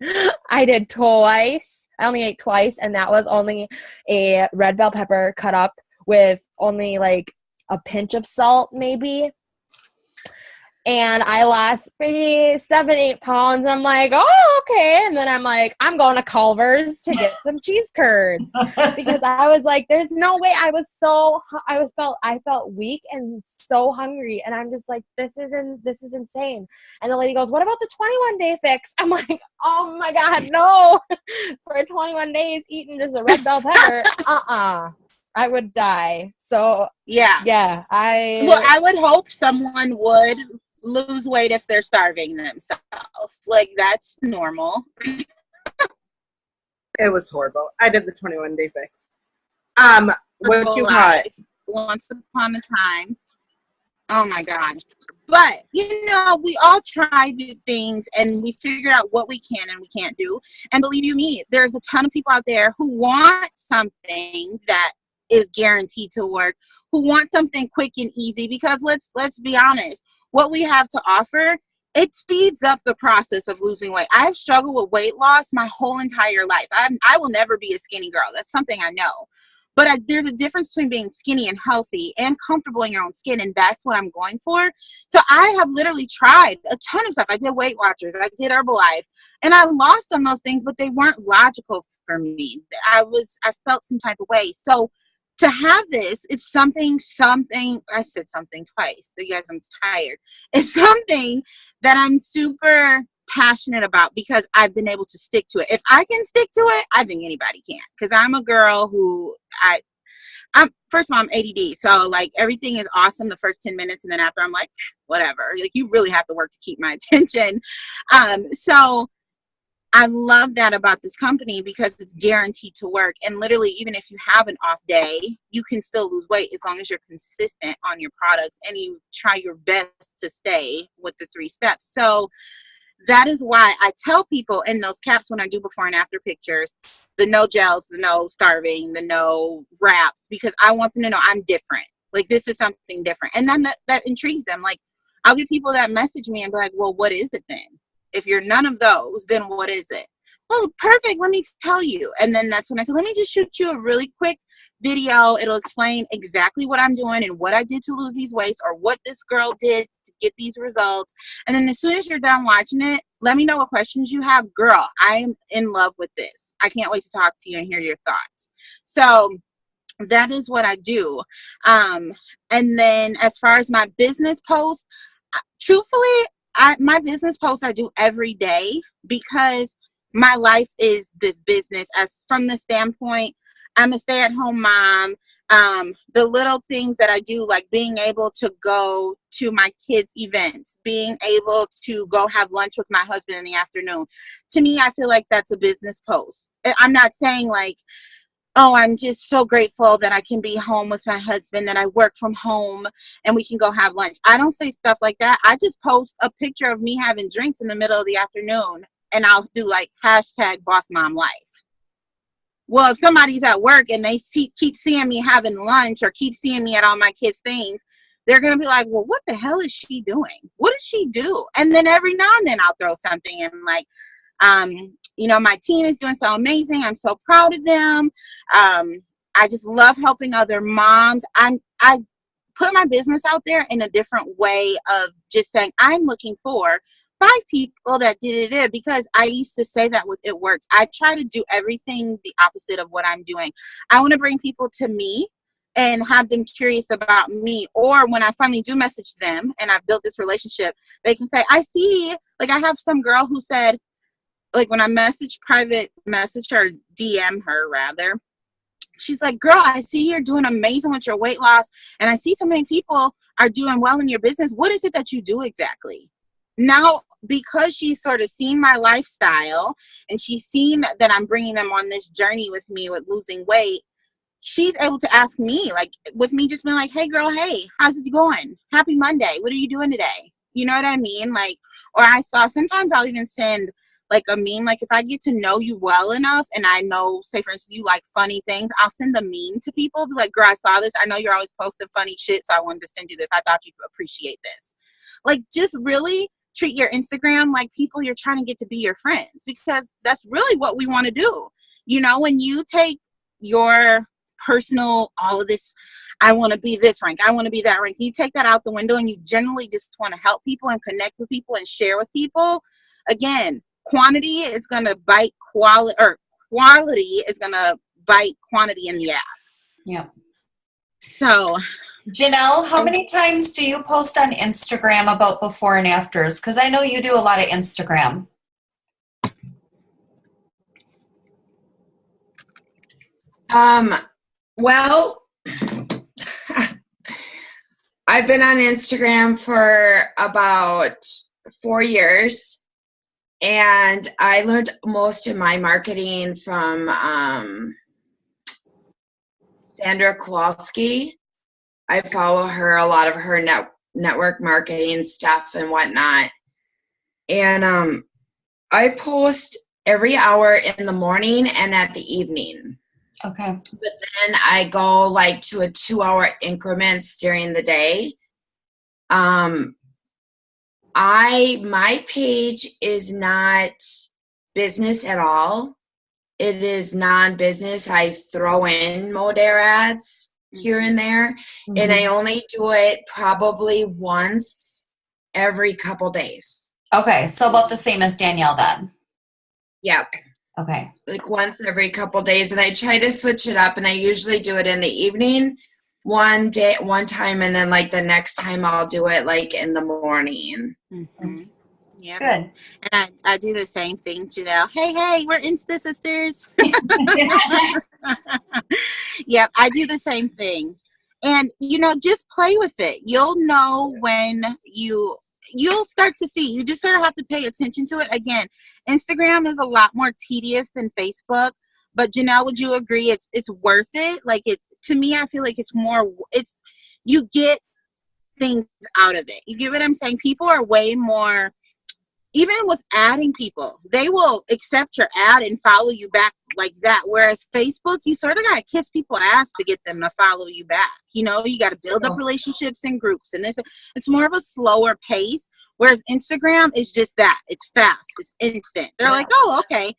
I did twice. I only ate twice, and that was only a red bell pepper cut up with only like a pinch of salt, maybe. And I lost maybe 7-8 pounds. I'm like, oh, okay. And then I'm like, I'm going to Culver's to get some cheese curds, because I was like, there's no way. I felt weak and so hungry. And I'm just like, this is insane. And the lady goes, what about the 21-day fix? I'm like, oh my God, no. For 21 days eating just a red bell pepper. I would die. So Yeah. yeah, Well, I would hope someone would lose weight if they're starving themselves. Like, that's normal. It was horrible. I did the 21-day fix. What you got? Once upon a time. Oh my God. But, you know, we all try new things and we figure out what we can and we can't do. And believe you me, there's a ton of people out there who want something that is guaranteed to work, who want something quick and easy, because let's be honest, what we have to offer, it speeds up the process of losing weight. I've struggled with weight loss my whole entire life. I will never be a skinny girl. That's something I know. But there's a difference between being skinny and healthy and comfortable in your own skin, and that's what I'm going for. So I have literally tried a ton of stuff. I did Weight Watchers, I did Herbalife, and I lost on those things, but they weren't logical for me. I felt some type of way. So to have this, it's something, I said something twice. So yes, I'm tired. It's something that I'm super passionate about because I've been able to stick to it. If I can stick to it, I think anybody can. Because I'm a girl who I'm first of all, I'm ADD, so like everything is awesome the first 10 minutes, and then after I'm like, whatever. Like, you really have to work to keep my attention. So I love that about this company because it's guaranteed to work. And literally, even if you have an off day, you can still lose weight as long as you're consistent on your products and you try your best to stay with the 3 steps. So that is why I tell people in those caps when I do before and after pictures, the no gels, the no starving, the no wraps, because I want them to know I'm different. Like, this is something different. And then that intrigues them. Like, I'll get people that message me and be like, well, what is it then? If you're none of those, then what is it? Well, perfect. Let me tell you. And then that's when I said, let me just shoot you a really quick video. It'll explain exactly what I'm doing and what I did to lose these weights, or what this girl did to get these results. And then as soon as you're done watching it, let me know what questions you have. Girl, I am in love with this. I can't wait to talk to you and hear your thoughts. So that is what I do. And then as far as my business posts, truthfully, my business posts I do every day because my life is this business. As from the standpoint, I'm a stay-at-home mom. The little things that I do, like being able to go to my kids' events, being able to go have lunch with my husband in the afternoon. To me, I feel like that's a business post. I'm not saying like, oh, I'm just so grateful that I can be home with my husband, that I work from home and we can go have lunch. I don't say stuff like that. I just post a picture of me having drinks in the middle of the afternoon, and I'll do like hashtag boss mom life. Well, if somebody's at work and they keep seeing me having lunch or keep seeing me at all my kids' things, they're going to be like, well, what the hell is she doing? What does she do? And then every now and then I'll throw something in like, you know, my team is doing so amazing. I'm so proud of them. I just love helping other moms. I put my business out there in a different way of just saying, I'm looking for 5 people that did it, because I used to say that with It Works. I try to do everything the opposite of what I'm doing. I want to bring people to me and have them curious about me. Or when I finally do message them and I've built this relationship, they can say, I see, like I have some girl who said, like when I private message her, DM her rather, she's like, girl, I see you're doing amazing with your weight loss. And I see so many people are doing well in your business. What is it that you do exactly? Now, because she's sort of seen my lifestyle and she's seen that I'm bringing them on this journey with me with losing weight, she's able to ask me, like with me just being like, hey girl, hey, how's it going? Happy Monday. What are you doing today? You know what I mean? Like, or sometimes I'll even send like a meme. Like if I get to know you well enough and I know, say for instance, you like funny things, I'll send a meme to people. Be like, girl, I saw this. I know you're always posting funny shit, so I wanted to send you this. I thought you'd appreciate this. Like, just really treat your Instagram like people you're trying to get to be your friends, because that's really what we want to do. You know, when you take your personal, all of this, I want to be this rank, I want to be that rank, you take that out the window and you generally just want to help people and connect with people and share with people. Again, quantity is going to bite quality, or quality is going to bite quantity in the ass. Yeah. So Janelle, how many times do you post on Instagram about before and afters? Because I know you do a lot of Instagram. Well, I've been on Instagram for about 4 years, and I learned most of my marketing from Sandra Kowalski. I follow her, a lot of her network marketing stuff and whatnot. And I post every hour in the morning and at the evening. Okay. But then I go like to a 2-hour increments during the day. My page is not business at all. It is non-business. I throw in Modere ads here and there, and I only do it probably once every couple days. Okay, so about the same as Danielle then. Yep. Okay. Like once every couple days, and I try to switch it up, and I usually do it in the evening one time, and then like the next time I'll do it like in the morning. Yeah. Good. And I do the same thing, Janelle. Hey, we're Insta sisters. Yep, I do the same thing. And, just play with it. You'll know when you'll start to see. You just sort of have to pay attention to it. Again, Instagram is a lot more tedious than Facebook. But Janelle, would you agree it's worth it? Like to me, I feel like you get things out of it. You get what I'm saying? People are way more, even with adding people, they will accept your ad and follow you back like that. Whereas Facebook, you sort of got to kiss people's ass to get them to follow you back. You got to build up relationships in groups. And it's more of a slower pace. Whereas Instagram is just that. It's fast. It's instant. They're like, oh, okay.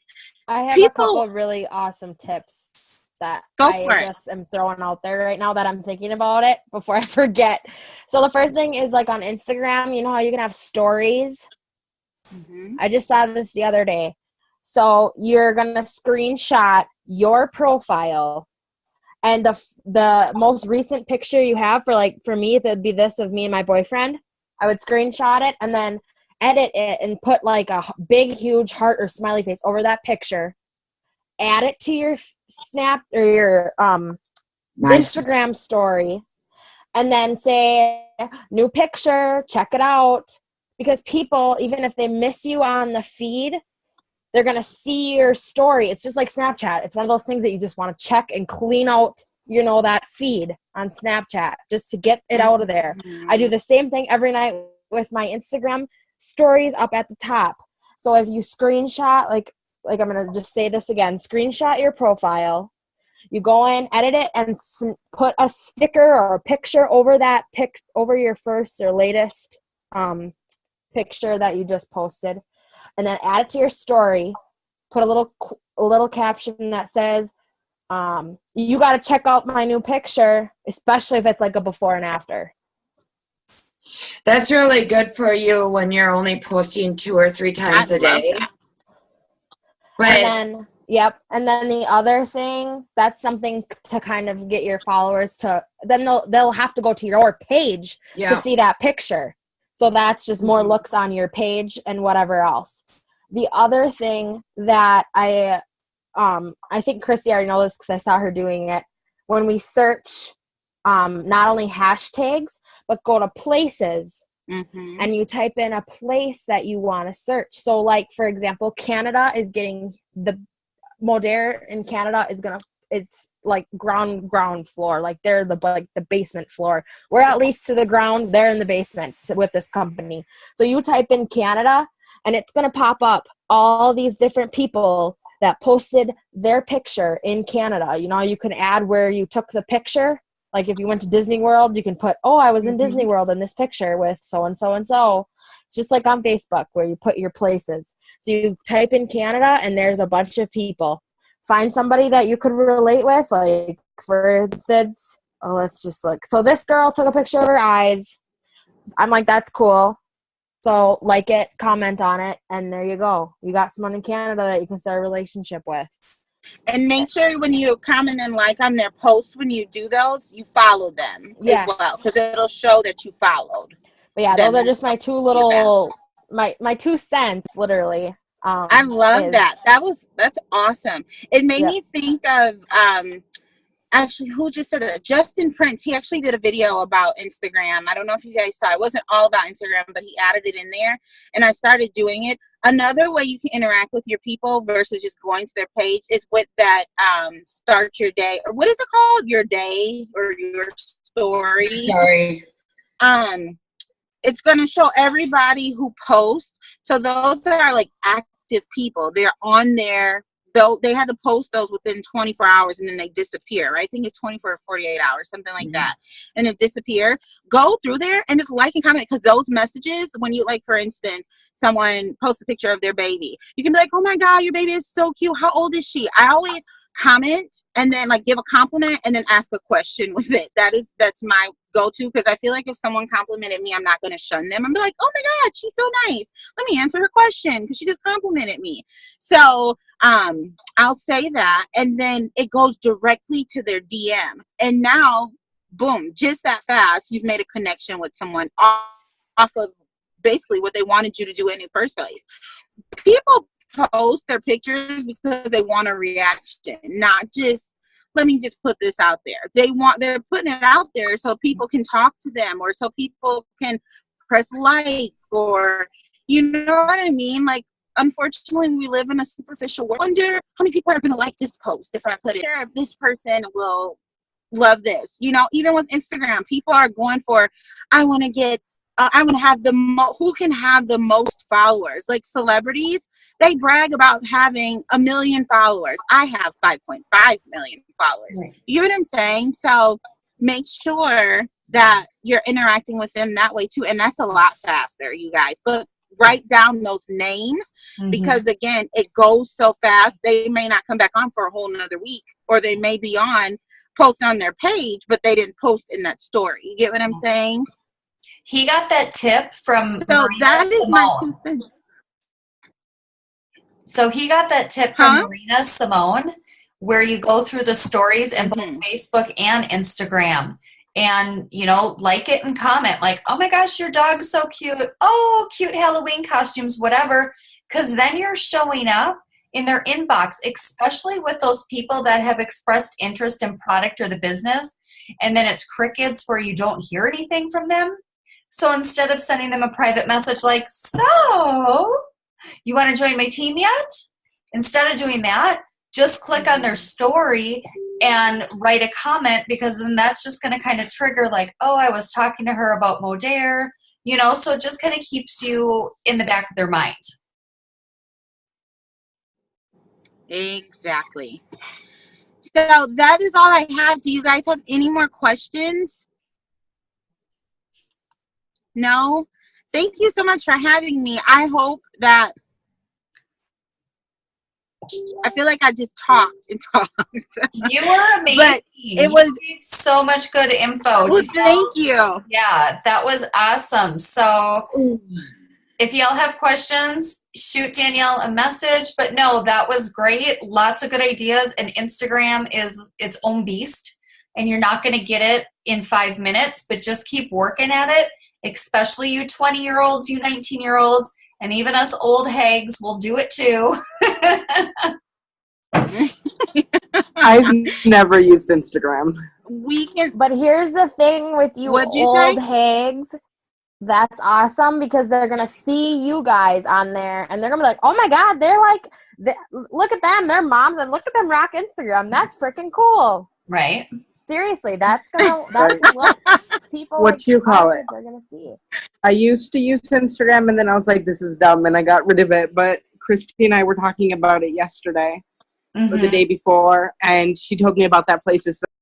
I have a couple of really awesome tips that I just am throwing out there right now that I'm thinking about it before I forget. So the first thing is like on Instagram, you know how you can have stories? I just saw this the other day. So you're going to screenshot your profile and the most recent picture you have for me, it would be this of me and my boyfriend. I would screenshot it and then edit it and put like a big, huge heart or smiley face over that picture. Add it to your Snap or your Instagram story and then say, new picture, check it out. Because people, even if they miss you on the feed, they're going to see your story. It's just like Snapchat. It's one of those things that you just want to check and clean out, that feed on Snapchat just to get it out of there. I do the same thing every night with my Instagram stories up at the top. So if you screenshot, like I'm going to just say this again, screenshot your profile. You go in, edit it, and put a sticker or a picture over that over your first or latest picture that you just posted, and then add it to your story. Put a little caption that says, you got to check out my new picture, especially if it's like a before and after. That's really good for you when you're only posting 2 or 3 times a day. But and then the other thing, that's something to kind of get your followers to, then they'll have to go to your page to see that picture. So that's just more looks on your page and whatever else. The other thing that I think Chrissy already knows this because I saw her doing it. When we search not only hashtags, but go to places and you type in a place that you want to search. So like, for example, Canada is getting the Modere in Canada it's like ground floor. Like they're the basement floor. We're at least to the ground. They're in the basement with this company. So you type in Canada and it's going to pop up all these different people that posted their picture in Canada. You can add where you took the picture. Like if you went to Disney World, you can put, I was in Disney World in this picture with so-and-so and so. It's just like on Facebook where you put your places. So you type in Canada and there's a bunch of people. Find somebody that you could relate with. Like, for instance, let's just look. So this girl took a picture of her eyes. I'm like, that's cool. So like it, comment on it, and there you go. You got someone in Canada that you can start a relationship with. And make sure when you comment and like on their posts, when you do those, you follow them as well, because it'll show that you followed. But yeah, those are just my two little, my 2 cents, literally. I love that. That's awesome. It made me think of actually, who just said that? Justin Prince. He actually did a video about Instagram. I don't know if you guys saw. It wasn't all about Instagram, but he added it in there, and I started doing it. Another way you can interact with your people versus just going to their page is with that start your day, or what is it called? Your day or your story. Sorry. It's going to show everybody who posts. So those are like active people. They're on there. Though they had to post those within 24 hours and then they disappear, right? I think it's 24 or 48 hours, something like that. And it disappear. Go through there and just like and comment, because those messages, when you, like, for instance, someone posts a picture of their baby, you can be like, oh my God, your baby is so cute. How old is she? I always comment and then like give a compliment and then ask a question with it. That's my go-to, because I feel like if someone complimented me, I'm not going to shun them. I'm be like, oh my God, she's so nice. Let me answer her question because she just complimented me. So I'll say that, and then it goes directly to their DM. And now, boom, just that fast, you've made a connection with someone off of basically what they wanted you to do in the first place. People post their pictures because they want a reaction, not just, let me just put this out there. They're putting it out there so people can talk to them, or so people can press like, or, you know what I mean? Like, unfortunately, we live in a superficial world. I wonder how many people are going to like this post if I put it there, if this person will love this. You know, even with Instagram, people are going for, I want to have who can have the most followers. Like celebrities, they brag about having 1 million followers. I have 5.5 million followers. Right. You know what I'm saying? So make sure that you're interacting with them that way too. And that's a lot faster, you guys. But write down those names, because again, it goes so fast. They may not come back on for a whole nother week, or they may be post on their page, but they didn't post in that story. You get what I'm saying? He got that tip from So Marina that is Simone. my 2 cents. So he got that tip from Marina Simone, where you go through the stories in both Facebook and Instagram, and, you know, like it and comment like, oh my gosh, your dog's so cute. Oh, cute Halloween costumes, whatever. Because then you're showing up in their inbox, especially with those people that have expressed interest in product or the business, and then it's crickets where you don't hear anything from them. So instead of sending them a private message like, so you want to join my team yet? Instead of doing that, just click on their story and write a comment, because then that's just going to kind of trigger like, oh, I was talking to her about Modere, you know, so it just kind of keeps you in the back of their mind. Exactly. So that is all I have. Do you guys have any more questions? No? Thank you so much for having me. I hope that, I feel like I just talked and talked. You were amazing. But it was so much good info. Well, thank you. Yeah, that was awesome. So if y'all have questions, shoot Danielle a message. But no, that was great. Lots of good ideas. And Instagram is its own beast. And you're not going to get it in 5 minutes, but just keep working at it, especially you 20-year-olds, you 19-year-olds, and even us old hags will do it too. I've never used Instagram. But here's the thing with you old hags. That's awesome, because they're going to see you guys on there and they're going to be like, oh my God, look at them. They're moms, and look at them rock Instagram. That's freaking cool. Right. Seriously, that's what people what you call it. They're going to see. I used to use Instagram, and then I was like, this is dumb, and I got rid of it. But Christy and I were talking about it yesterday or the day before, and she told me about that place.